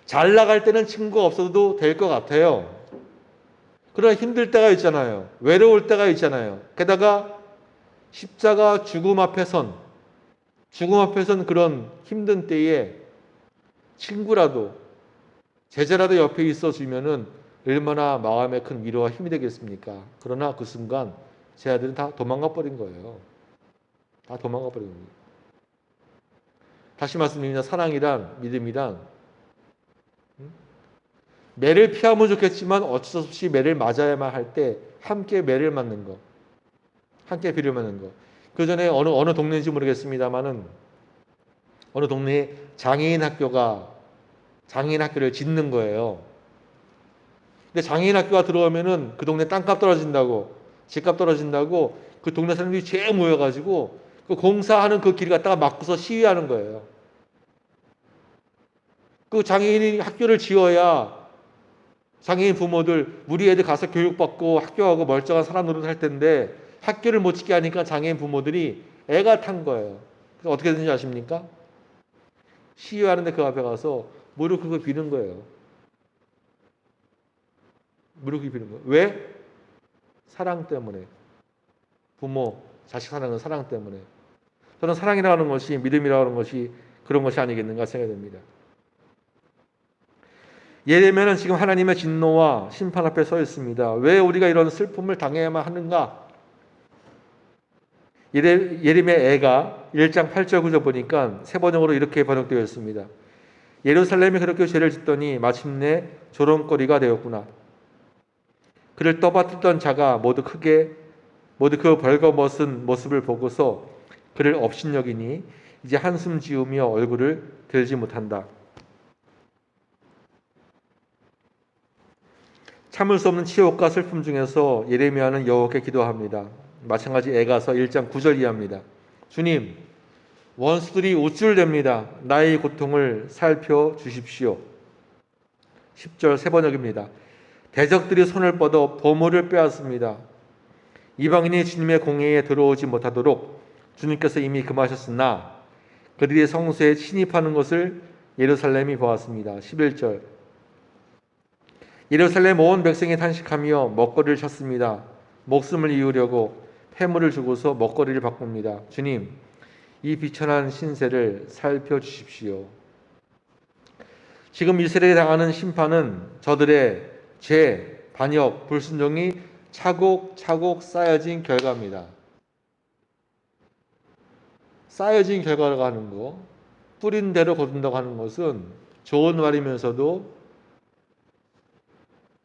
잘 나갈 때는 친구가 없어도 될 것 같아요. 그러나 힘들 때가 있잖아요. 외로울 때가 있잖아요. 게다가 십자가 죽음 앞에선 그런 힘든 때에 친구라도 제자라도 옆에 있어주면은 얼마나 마음에 큰 위로와 힘이 되겠습니까? 그러나 그 순간 제자들은 다 도망가 버린 거예요. 다 도망가 버린 겁니다. 다시 말씀드립니다. 사랑이란 믿음이란 매를 피하면 좋겠지만 어쩔 수 없이 매를 맞아야만 할 때 함께 매를 맞는 거, 함께 비를 맞는 거. 그 전에 어느 동네인지 모르겠습니다만은 어느 동네에 장애인 학교를 짓는 거예요. 근데 장애인 학교가 들어오면은 그 동네 땅값 떨어진다고, 집값 떨어진다고 그 동네 사람들이 죄 모여가지고 그 공사하는 그 길 갖다가 막고서 시위하는 거예요. 그 장애인 학교를 지어야 장애인 부모들 우리 애들 가서 교육받고 학교하고 멀쩡한 사람 노릇할 텐데 학교를 못 짓게 하니까 장애인 부모들이 애가 탄 거예요. 그래서 어떻게 되는지 아십니까? 시위하는데 그 앞에 가서 무릎 꿇고 비는 거예요. 무릎 꿇고 비는 거예요. 왜? 사랑 때문에. 부모, 자식 사랑은 사랑 때문에. 저는 사랑이라고 하는 것이 믿음이라고 하는 것이 그런 것이 아니겠는가 생각이 됩니다. 예레미야는 지금 하나님의 진노와 심판 앞에 서 있습니다. 왜 우리가 이런 슬픔을 당해야만 하는가? 예레미야 애가 1장 8절 9절 보니까 세 번역으로 이렇게 번역되어 있습니다. 예루살렘이 그렇게 죄를 짓더니 마침내 조롱거리가 되었구나. 그를 떠받들던 자가 모두 그 벌거벗은 모습을 보고서 그를 업신여기니 이제 한숨 지으며 얼굴을 들지 못한다. 참을 수 없는 치욕과 슬픔 중에서 예레미야는 여호와께 기도합니다. 마찬가지 에가서 1장 9절 이하입니다. 주님, 원수들이 우쭐댑니다. 나의 고통을 살펴주십시오. 10절 세 번역입니다. 대적들이 손을 뻗어 보물을 빼앗습니다. 이방인이 주님의 공회에 들어오지 못하도록 주님께서 이미 금하셨으나 그들이 성소에 침입하는 것을 예루살렘이 보았습니다. 11절 예루살렘 온 백성이 탄식하며 먹거리를 찾습니다. 목숨을 이으려고 폐물을 주고서 먹거리를 바꿉니다. 주님, 이 비천한 신세를 살펴주십시오. 지금 이스라엘이 당하는 심판은 저들의 죄, 반역, 불순종이 차곡차곡 쌓여진 결과입니다. 쌓여진 결과라고 하는 거, 뿌린 대로 거둔다고 하는 것은 좋은 말이면서도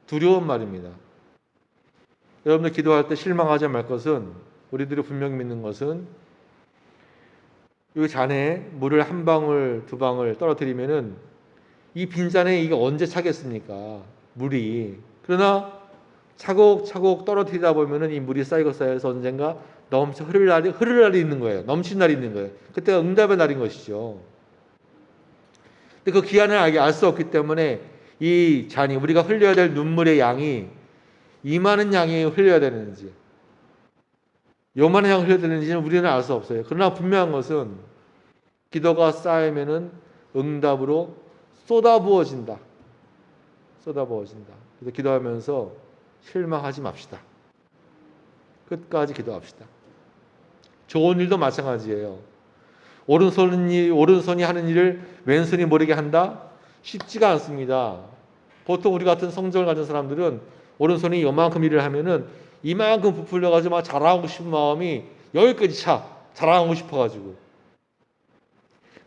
두려운 말입니다. 여러분들 기도할 때 실망하지 말 것은, 우리들이 분명히 믿는 것은 이 잔에 물을 한 방울 두 방울 떨어뜨리면은 이 빈잔에 이게 언제 차겠습니까? 물이. 그러나 차곡차곡 떨어뜨리다 보면은 이 물이 쌓여서 언젠가 넘쳐 흐를 날이 있는 거예요. 넘친 날이 있는 거예요. 그때가 응답의 날인 것이죠. 근데 그 기한을 알 수 없기 때문에 이 잔이, 우리가 흘려야 될 눈물의 양이 이만한 양이 흘려야 되는지, 요만한 향을 흘려야 되는지는 우리는 알 수 없어요. 그러나 분명한 것은 기도가 쌓이면은 응답으로 쏟아부어진다. 쏟아부어진다. 그래서 기도하면서 실망하지 맙시다. 끝까지 기도합시다. 좋은 일도 마찬가지예요. 오른손이 하는 일을 왼손이 모르게 한다? 쉽지가 않습니다. 보통 우리 같은 성정을 가진 사람들은 오른손이 요만큼 일을 하면은 이만큼 부풀려가지고 막 자랑하고 싶은 마음이 여기까지 자랑하고 싶어가지고.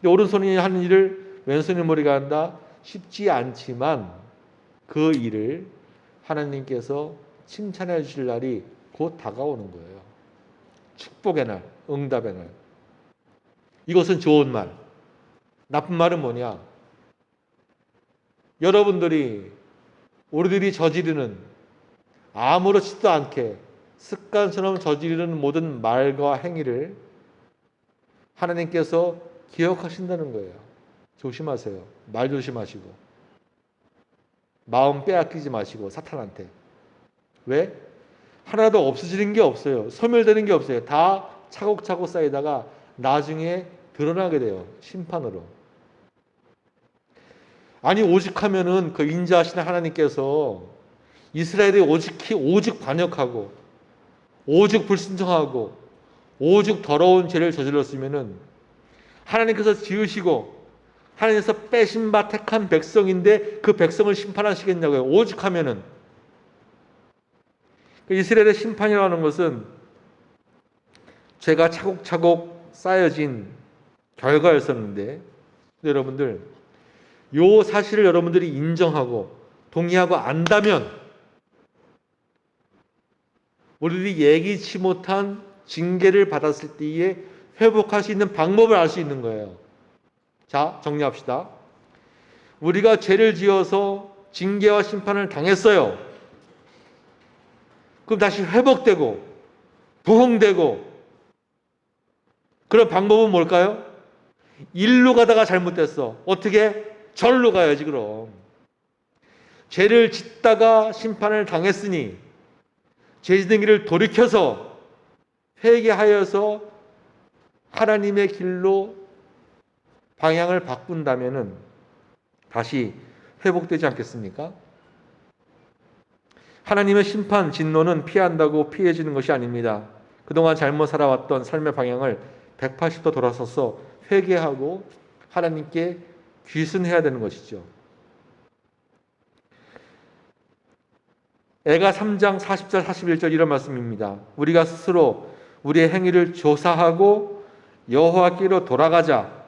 근데 오른손이 하는 일을 왼손이 모르게 한다? 쉽지 않지만 그 일을 하나님께서 칭찬해 주실 날이 곧 다가오는 거예요. 축복의 날, 응답의 날. 이것은 좋은 말. 나쁜 말은 뭐냐? 여러분들이 우리들이 저지르는 아무렇지도 않게 습관처럼 저지르는 모든 말과 행위를 하나님께서 기억하신다는 거예요. 조심하세요. 말 조심하시고 마음 빼앗기지 마시고 사탄한테. 왜? 하나도 없어지는 게 없어요. 소멸되는 게 없어요. 다 차곡차곡 쌓이다가 나중에 드러나게 돼요. 심판으로. 아니 오죽하면은 그 인자하신 하나님께서 이스라엘이 오직 반역하고 오직 불순종하고 오직 더러운 죄를 저질렀으면은 하나님께서 지으시고 하나님께서 빼신 바 택한 백성인데 그 백성을 심판하시겠냐고요. 오죽하면은. 이스라엘의 심판이라는 것은 죄가 차곡차곡 쌓여진 결과였었는데 여러분들 요 사실을 여러분들이 인정하고 동의하고 안다면 우리들이 예기치 못한 징계를 받았을 때에 회복할 수 있는 방법을 알 수 있는 거예요. 자, 정리합시다. 우리가 죄를 지어서 징계와 심판을 당했어요. 그럼 다시 회복되고 부흥되고 그런 방법은 뭘까요? 일로 가다가 잘못됐어. 어떻게? 절로 가야지 그럼. 죄를 짓다가 심판을 당했으니 죄 짓는 길을 돌이켜서 회개하여서 하나님의 길로 방향을 바꾼다면은 다시 회복되지 않겠습니까? 하나님의 심판, 진노는 피한다고 피해지는 것이 아닙니다. 그동안 잘못 살아왔던 삶의 방향을 180도 돌아서서 회개하고 하나님께 귀순해야 되는 것이죠. 애가 3장 40절 41절 이런 말씀입니다. 우리가 스스로 우리의 행위를 조사하고 여호와께로 돌아가자.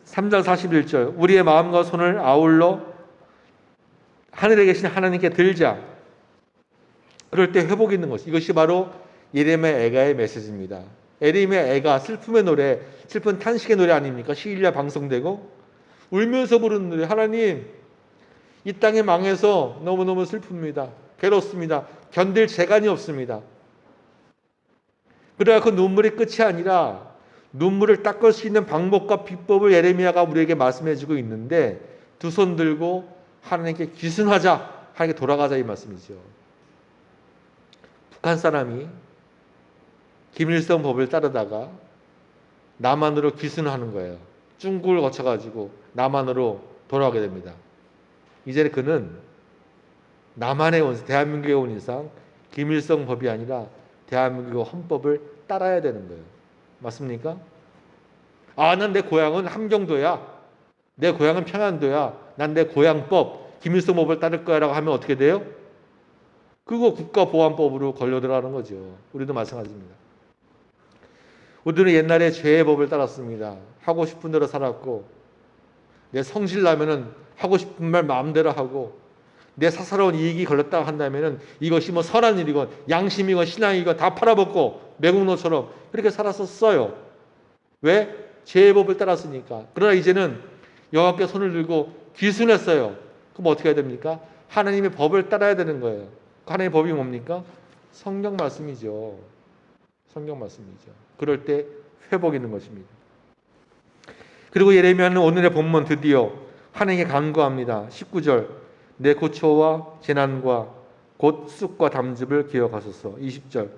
3장 41절 우리의 마음과 손을 아울러 하늘에 계신 하나님께 들자. 그럴 때 회복이 있는 것이 이것이 바로 예레미야 애가의 메시지입니다. 예레미야 애가 슬픔의 노래, 슬픈 탄식의 노래 아닙니까? 시일야 방송되고 울면서 부르는 노래. 하나님 이 땅에 망해서 너무너무 슬픕니다. 괴롭습니다. 견딜 재간이 없습니다. 그러나 그 눈물이 끝이 아니라 눈물을 닦을 수 있는 방법과 비법을 예레미야가 우리에게 말씀해 주고 있는데 두 손 들고 하나님께 귀순하자, 하나님께 돌아가자 이 말씀이죠. 북한 사람이 김일성 법을 따르다가 남한으로 귀순하는 거예요. 중국을 거쳐가지고 남한으로 돌아가게 됩니다. 이제 그는 남한에 온 대한민국에 온 이상 김일성 법이 아니라 대한민국 헌법을 따라야 되는 거예요. 맞습니까? 아, 난 내 고향은 함경도야. 내 고향은 평안도야. 난 내 고향법 김일성 법을 따를 거야 라고 하면 어떻게 돼요? 그거 국가보안법으로 걸려 들어가는 거죠. 우리도 마찬가지입니다. 우리는 옛날에 죄의 법을 따랐습니다. 하고 싶은 대로 살았고 내 성질 나면은 하고 싶은 말 마음대로 하고 내 사사로운 이익이 걸렸다고 한다면은 이것이 뭐 선한 일이건 양심이건 신앙이건 다 팔아먹고 매국노처럼 그렇게 살았었어요. 왜? 죄의 법을 따랐으니까. 그러나 이제는 여호와께 손을 들고 귀순했어요. 그럼 어떻게 해야 됩니까? 하나님의 법을 따라야 되는 거예요. 하나님의 법이 뭡니까? 성경 말씀이죠. 성경 말씀이죠. 그럴 때 회복이 있는 것입니다. 그리고 예레미야는 오늘의 본문 드디어 하나님께 간구합니다. 19절 내 고초와 재난과 곧 쑥과 담즙을 기억하소서. 20절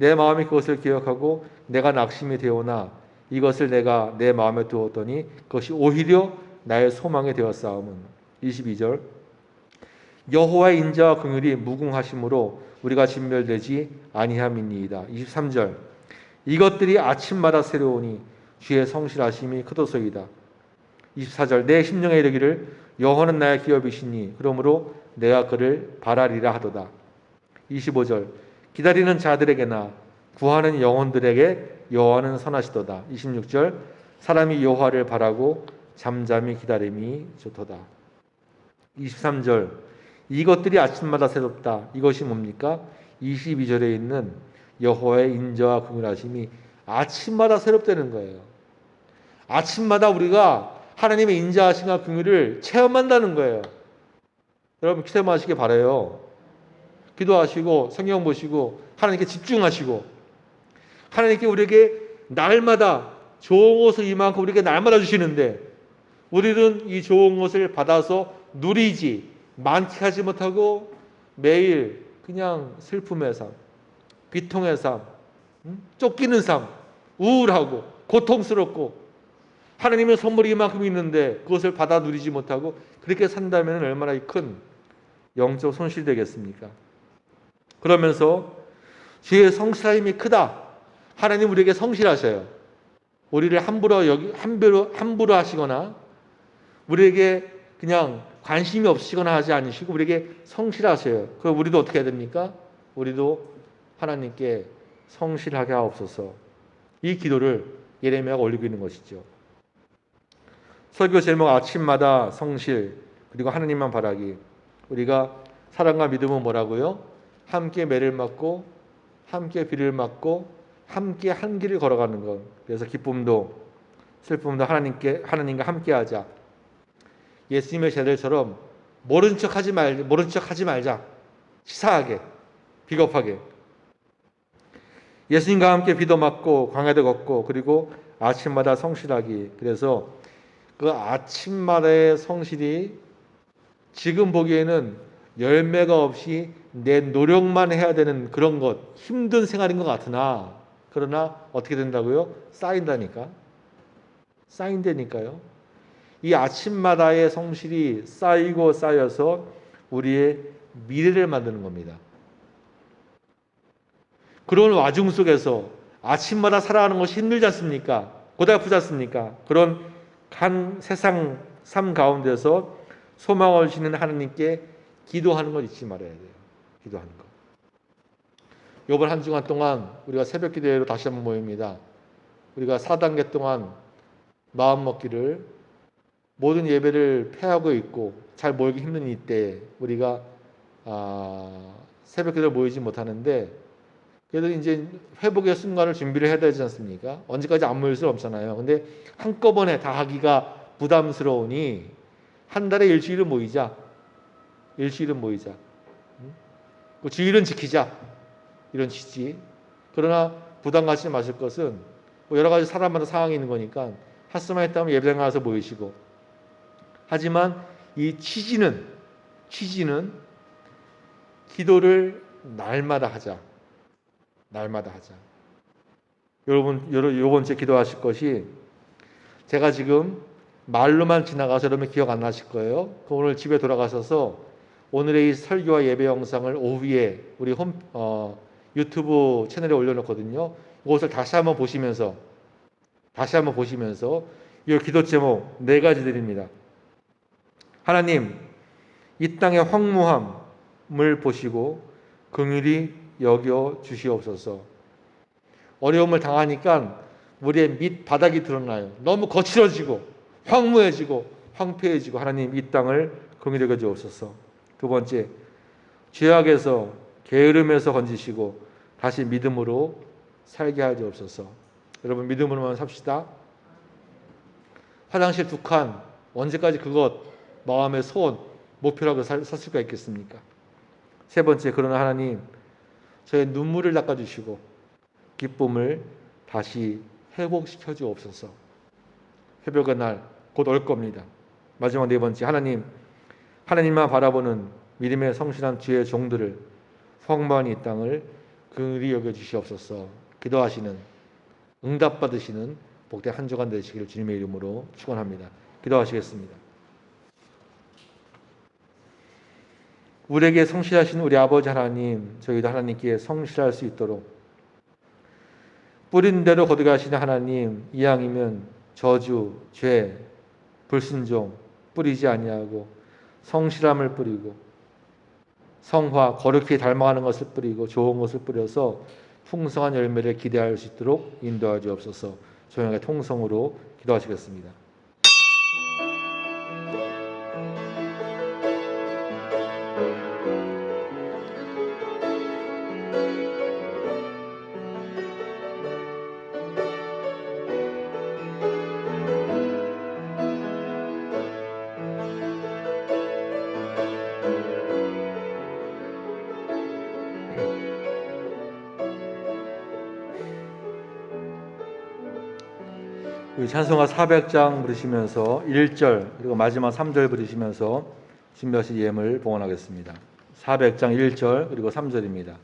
내 마음이 그것을 기억하고 내가 낙심이 되오나 이것을 내가 내 마음에 두었더니 그것이 오히려 나의 소망이 되었사오면. 22절 여호와의 인자와 긍휼이 무궁하심으로 우리가 진멸되지 아니함이니이다. 23절 이것들이 아침마다 새로우니 주의 성실하심이 크도소이다. 24절 내 심령에 이르기를 여호와는 나의 기업이시니 그러므로 내가 그를 바라리라 하도다. 25절 기다리는 자들에게나 구하는 영혼들에게 여호와는 선하시도다. 26절 사람이 여호와를 바라고 잠잠히 기다림이 좋도다. 23절 이것들이 아침마다 새롭다. 이것이 뭡니까? 22절에 있는 여호와의 인자와 긍휼하심이 아침마다 새롭다는 거예요. 아침마다 우리가 하나님의 인자하심과 긍휼을 체험한다는 거예요. 여러분 체험하시길 바라요. 기도하시고 성경 보시고 하나님께 집중하시고 하나님께 우리에게 날마다 좋은 것을 이만큼 우리에게 날마다 주시는데 우리는 이 좋은 것을 받아서 누리지 만끽하지 못하고 매일 그냥 슬픔의 삶, 비통의 삶, 쫓기는 삶, 우울하고 고통스럽고 하나님의 선물이 이만큼 있는데 그것을 받아 누리지 못하고 그렇게 산다면 얼마나 큰 영적 손실이 되겠습니까? 그러면서 주의 성실함이 크다. 하나님 우리에게 성실하셔요. 우리를 함부로 하시거나 우리에게 그냥 관심이 없으시거나 하지 않으시고 우리에게 성실하셔요. 그럼 우리도 어떻게 해야 됩니까? 우리도 하나님께 성실하게 하옵소서. 이 기도를 예레미야가 올리고 있는 것이죠. 설교 제목 아침마다 성실 그리고 하나님만 바라기. 우리가 사랑과 믿음은 뭐라고요? 함께 매를 맞고 함께 비를 맞고 함께 한 길을 걸어가는 것. 그래서 기쁨도 슬픔도 하나님과 함께하자. 예수님의 제자들처럼 모른 척하지 말자. 치사하게, 비겁하게. 예수님과 함께 비도 맞고 광야도 걷고 그리고 아침마다 성실하기. 그래서 그 아침마다의 성실이 지금 보기에는 열매가 없이 내 노력만 해야 되는 그런 것, 힘든 생활인 것 같으나 그러나 어떻게 된다고요? 쌓인다니까요. 이 아침마다의 성실이 쌓이고 쌓여서 우리의 미래를 만드는 겁니다. 그런 와중 속에서 아침마다 살아가는 것이 힘들지 않습니까? 고달프지 않습니까? 그런 한 세상 삶 가운데서 소망을 주시는 하나님께 기도하는 걸 잊지 말아야 돼요. 기도하는 거. 이번 한 주간 동안 우리가 새벽 기도회로 다시 한번 모입니다. 우리가 4단계 동안 마음 먹기를 모든 예배를 폐하고 있고 잘 모이기 힘든 이때 우리가 새벽 기도를 모이지 못하는데 그래도 이제 회복의 순간을 준비를 해야 되지 않습니까? 언제까지 안 모일 수 없잖아요. 근데 한꺼번에 다 하기가 부담스러우니 한 달에 일주일은 모이자. 그 주일은 지키자. 이런 취지. 그러나 부담 갖지 마실 것은 여러 가지 사람마다 상황이 있는 거니까 할 수만 있다면 예배당 가서 모이시고. 하지만 이 취지는 기도를 날마다 하자. 여러분, 요번 주에 기도하실 것이 제가 지금 말로만 지나가서 여러분 기억 안 나실 거예요. 오늘 집에 돌아가셔서 오늘의 이 설교와 예배 영상을 오후에 우리 유튜브 채널에 올려놓거든요. 이것을 다시 한번 보시면서 이 기도 제목 4가지 드립니다. 하나님, 이 땅의 황무함을 보시고 긍휼히 여겨 주시옵소서. 어려움을 당하니까 우리의 밑바닥이 드러나요. 너무 거칠어지고 황무해지고 황폐해지고 하나님 이 땅을 긍휼히 여겨 주옵소서. 2번째, 죄악에서 게으름에서 건지시고 다시 믿음으로 살게 하여 주옵소서. 여러분 믿음으로만 삽시다. 화장실 2칸 언제까지 그것 마음의 소원 목표라고 살 수가 있겠습니까? 3번째, 그러나 하나님 저의 눈물을 닦아주시고 기쁨을 다시 회복시켜 주옵소서. 회복의 날 곧 올 겁니다. 마지막 4번째, 하나님만 바라보는 믿음의 성실한 주의 종들을 황무한 이 땅을 긍휼히 여겨 주시옵소서. 기도하시는 응답 받으시는 복된 한 주간 되시기를 주님의 이름으로 축원합니다. 기도하시겠습니다. 우리에게 성실하신 우리 아버지 하나님, 저희도 하나님께 성실할 수 있도록 뿌린 대로 거두가시는 하나님, 이왕이면 저주, 죄, 불순종 뿌리지 아니하고 성실함을 뿌리고 성화, 거룩히 닮아가는 것을 뿌리고 좋은 것을 뿌려서 풍성한 열매를 기대할 수 있도록 인도하여 주옵소서. 조용하게 통성으로 기도하시겠습니다. 우리 찬송가 400장 부르시면서 1절 그리고 마지막 3절 부르시면서 준비하신 예물 봉헌하겠습니다. 400장 1절 그리고 3절입니다.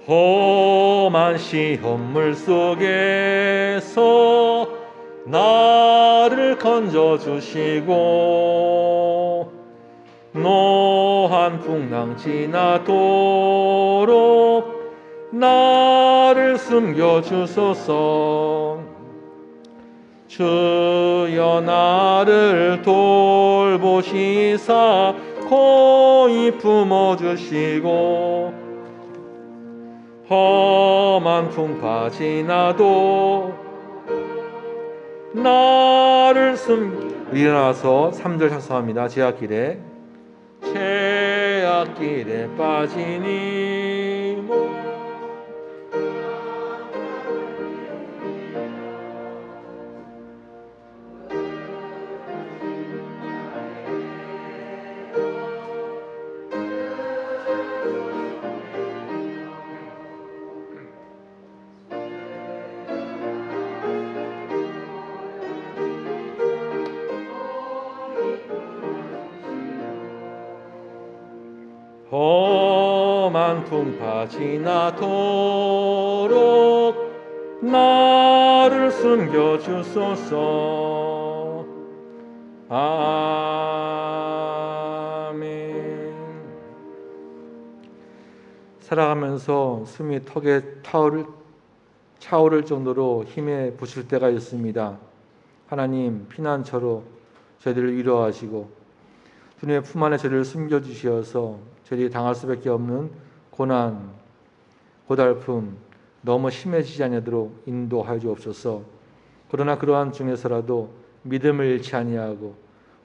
험한 시험물 속에서 나를 건져주시고 노한 풍랑 지나도록 나를 숨겨주소서. 주여 나를 돌보시사 고이 품어주시고 험한 풍파 지나도 나를 일어나서 3절 찬송합니다. 제약길에 빠지니 험한 풍파 지나도록 나를 숨겨주소서. 아멘. 살아가면서 숨이 턱에 차오를 정도로 힘에 부실 때가 있습니다. 하나님 피난처로 저희들을 위로하시고 주님의 품 안에 저희를 숨겨주시어서 저희들이 당할 수밖에 없는 고난, 고달픔 너무 심해지지 않도록 인도하여 주옵소서. 그러나 그러한 중에서라도 믿음을 잃지 아니하고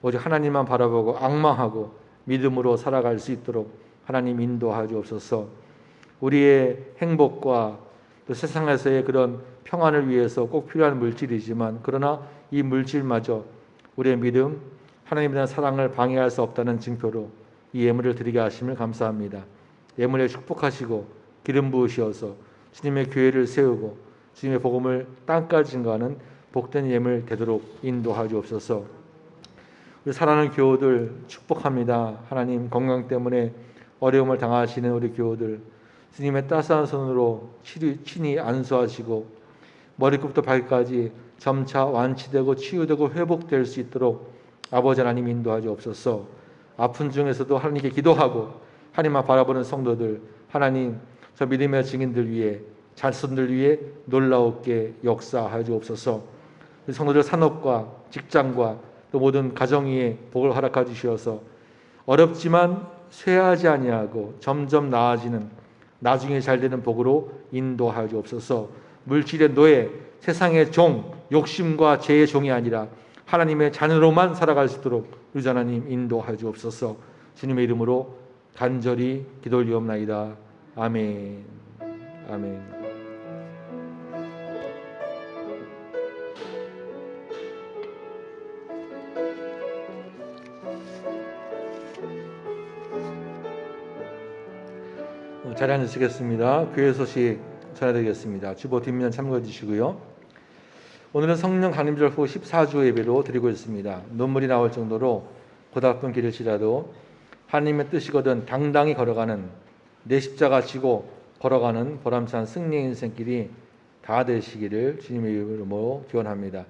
오직 하나님만 바라보고 앙망하고 믿음으로 살아갈 수 있도록 하나님 인도하여 주옵소서. 우리의 행복과 또 세상에서의 그런 평안을 위해서 꼭 필요한 물질이지만 그러나 이 물질마저 우리의 믿음, 하나님에 대한 사랑을 방해할 수 없다는 증표로 이 예물을 드리게 하심을 감사합니다. 예물에 축복하시고 기름 부으시어서 주님의 교회를 세우고 주님의 복음을 땅까지 증거하는 복된 예물 되도록 인도하여 주옵소서. 우리 사랑하는 교우들 축복합니다. 하나님 건강 때문에 어려움을 당하시는 우리 교우들 주님의 따스한 손으로 친히 안수하시고 머리끝부터 발까지 점차 완치되고 치유되고 회복될 수 있도록 아버지 하나님 인도하여 주옵소서. 아픈 중에서도 하나님께 기도하고 하나님만 바라보는 성도들 하나님 저 믿음의 증인들 위해 자손들 위해 놀라웠게 역사하여 주옵소서. 성도들 산업과 직장과 또 모든 가정 위에 복을 허락하여 주시어서 어렵지만 쇠하지 아니하고 점점 나아지는 나중에 잘 되는 복으로 인도하여 주옵소서. 물질의 노예, 세상의 종, 욕심과 죄의 종이 아니라 하나님의 자녀로만 살아갈 수 있도록 유자 하나님 인도하여 주옵소서. 주님의 이름으로 간절히 기도 올리옵나이다. 아멘. 아멘. 자리에 앉으시겠습니다. 교회 소식 전해드리겠습니다. 주보 뒷면 참고해 주시고요. 오늘은 성령 강림절 후 14주 예배로 드리고 있습니다. 눈물이 나올 정도로 고달픈 길일지라도 하나님의 뜻이거든 당당히 걸어가는, 내 십자가 지고 걸어가는 보람찬 승리의 인생길이 다 되시기를 주님의 이름으로 기원합니다.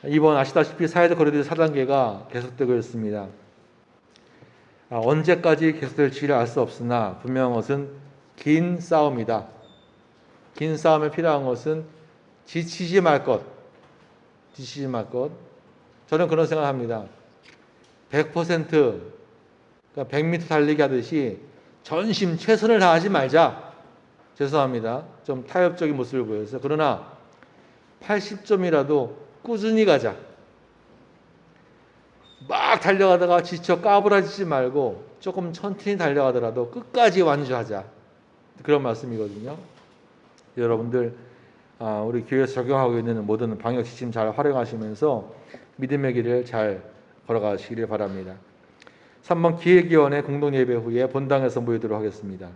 이번 아시다시피 사회적 거리두기 4단계가 계속되고 있습니다. 언제까지 계속될지를 알 수 없으나 분명한 것은 긴 싸움이다. 긴 싸움에 필요한 것은 지치지 말 것. 저는 그런 생각을 합니다. 100%, 그러니까 100m 달리기 하듯이 전심 최선을 다하지 말자. 죄송합니다. 좀 타협적인 모습을 보여서. 그러나 80점이라도 꾸준히 가자. 막 달려가다가 지쳐 까부라지지 말고 조금 천천히 달려가더라도 끝까지 완주하자. 그런 말씀이거든요. 여러분들 우리 교회에서 적용하고 있는 모든 방역 지침 잘 활용하시면서 믿음의 길을 잘 걸어가시기를 바랍니다. 3번 기획위원회 공동예배 후에 본당에서 모이도록 하겠습니다.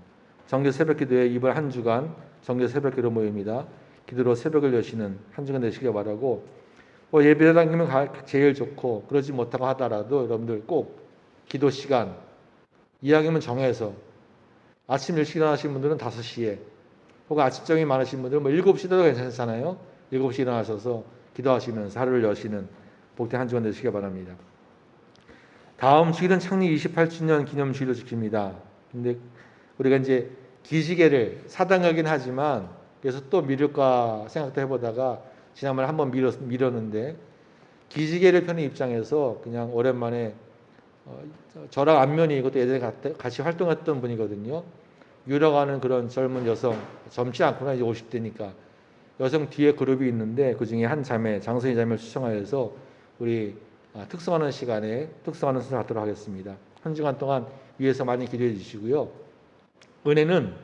정기 새벽기도에 이번 한 주간 정기 새벽기도 모입니다. 기도로 새벽을 여시는 한 주간 되시길 바라고, 예배 당기면 제일 좋고 그러지 못하고 하더라도 여러분들 꼭 기도 시간 이왕이면 정해서, 아침 일찍 일어나시는 분들은 5시에, 혹은 아침정이 많으신 분들은 7시도 괜찮잖아요. 7시 일어나셔서 기도하시면서 하루를 여시는 복된 한 주간 되시길 바랍니다. 다음 주일은 창립 28주년 기념주일로 지킵니다. 근데 우리가 이제 기지개를 4단계긴 하지만 그래서 또 미룰까 생각도 해보다가 지난번에 한번 미뤘는데, 기지개를 펴는 입장에서 그냥 오랜만에 저랑 안면이 이것도 예전에 같이 활동했던 분이거든요. 유럽 가는 그런 젊은 여성, 젊지 않구나, 이제 50대니까 여성 뒤에 그룹이 있는데 그 중에 한 자매, 장선희 자매를 추천하여서 우리 특성하는 시간에 특성하는 순서 갖도록 하겠습니다. 한 주간 동안 위에서 많이 기도해 주시고요. 은혜는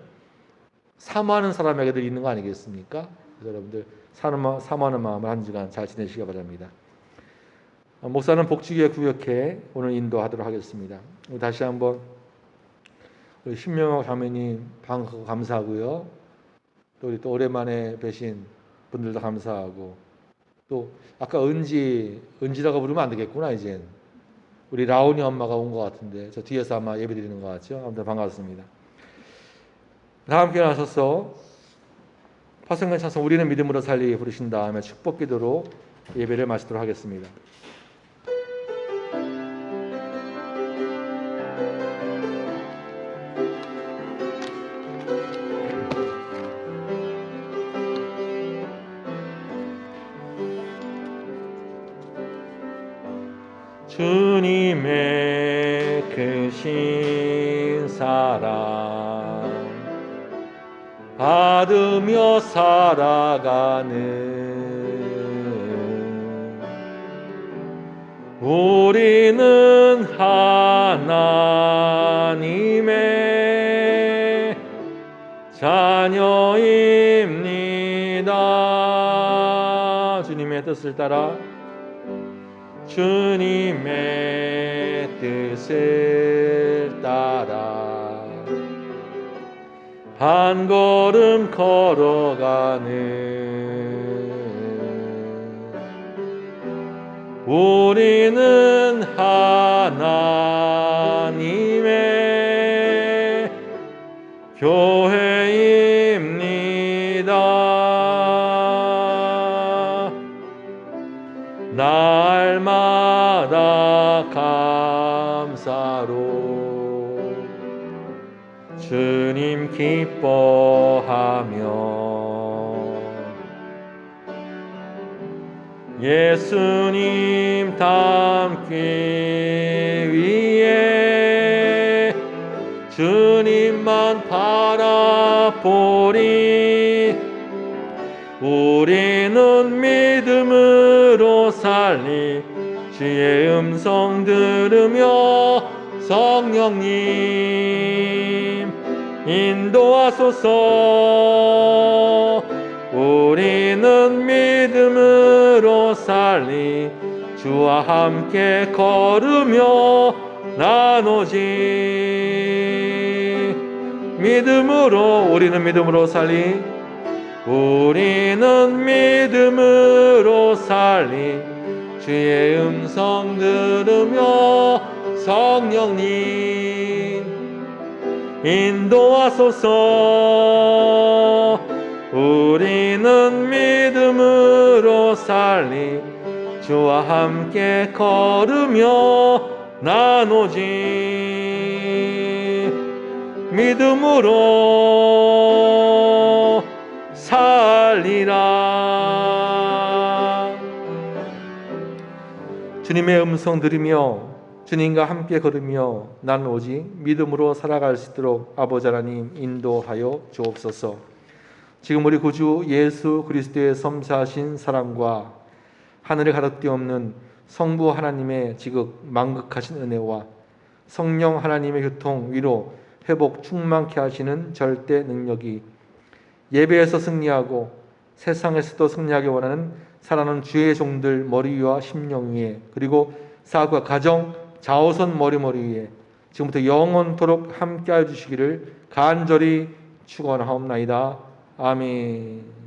사모하는 사람에게도 있는 거 아니겠습니까? 그래서 여러분들 사모하는 마음을 한 주간 잘 지내시기 바랍니다. 목사는 복지교회 구역회 오늘 인도하도록 하겠습니다. 다시 한번 우리 신명호 자매님 방금 감사하고요. 또 우리 또 오랜만에 뵈신 분들도 감사하고, 또 아까 은지라고 부르면 안 되겠구나. 이젠 우리 라온이 엄마가 온 것 같은데 저 뒤에서 아마 예배 드리는 것 같죠. 아무튼 반갑습니다. 다 함께 나서서 파성간 찬송 우리는 믿음으로 살리 부르신 다음에 축복기도로 예배를 마치도록 하겠습니다. 주님의 크신 사랑 받으며 살아가는 우리는 하나님의 자녀입니다. 주님의 뜻을 따라, 주님의 뜻을 따라 한 걸음 걸어가는 우리는 하나님의 교회입니다. 날마다 감사로 주님 기뻐하며 예수님 닮기 위해 주님만 바라보리. 우리는 믿음으로 살리 주의 음성 들으며 성령님 인도하소서. 우리는 믿음으로 살리 주와 함께 걸으며 나누지. 믿음으로, 우리는 믿음으로 살리, 우리는 믿음으로 살리 주의 음성 들으며 성령님 인도하소서. 우리는 믿음으로 살리 주와 함께 걸으며 나누지 믿음으로 살리라. 주님의 음성 들으며 주님과 함께 걸으며 나는 오직 믿음으로 살아갈 수 있도록 아버지 하나님 인도하여 주옵소서. 지금 우리 구주 예수 그리스도의 섬세하신 사랑과 하늘에 가득되없는 성부 하나님의 지극 만극하신 은혜와 성령 하나님의 교통, 위로, 회복, 충만케 하시는 절대 능력이 예배에서 승리하고 세상에서도 승리하기 원하는 사랑하는 주의 종들 머리 위와 심령 위에, 그리고 사업과 가정, 자오선 머리 위에 지금부터 영원토록 함께하여 주시기를 간절히 축원하옵나이다. 아멘.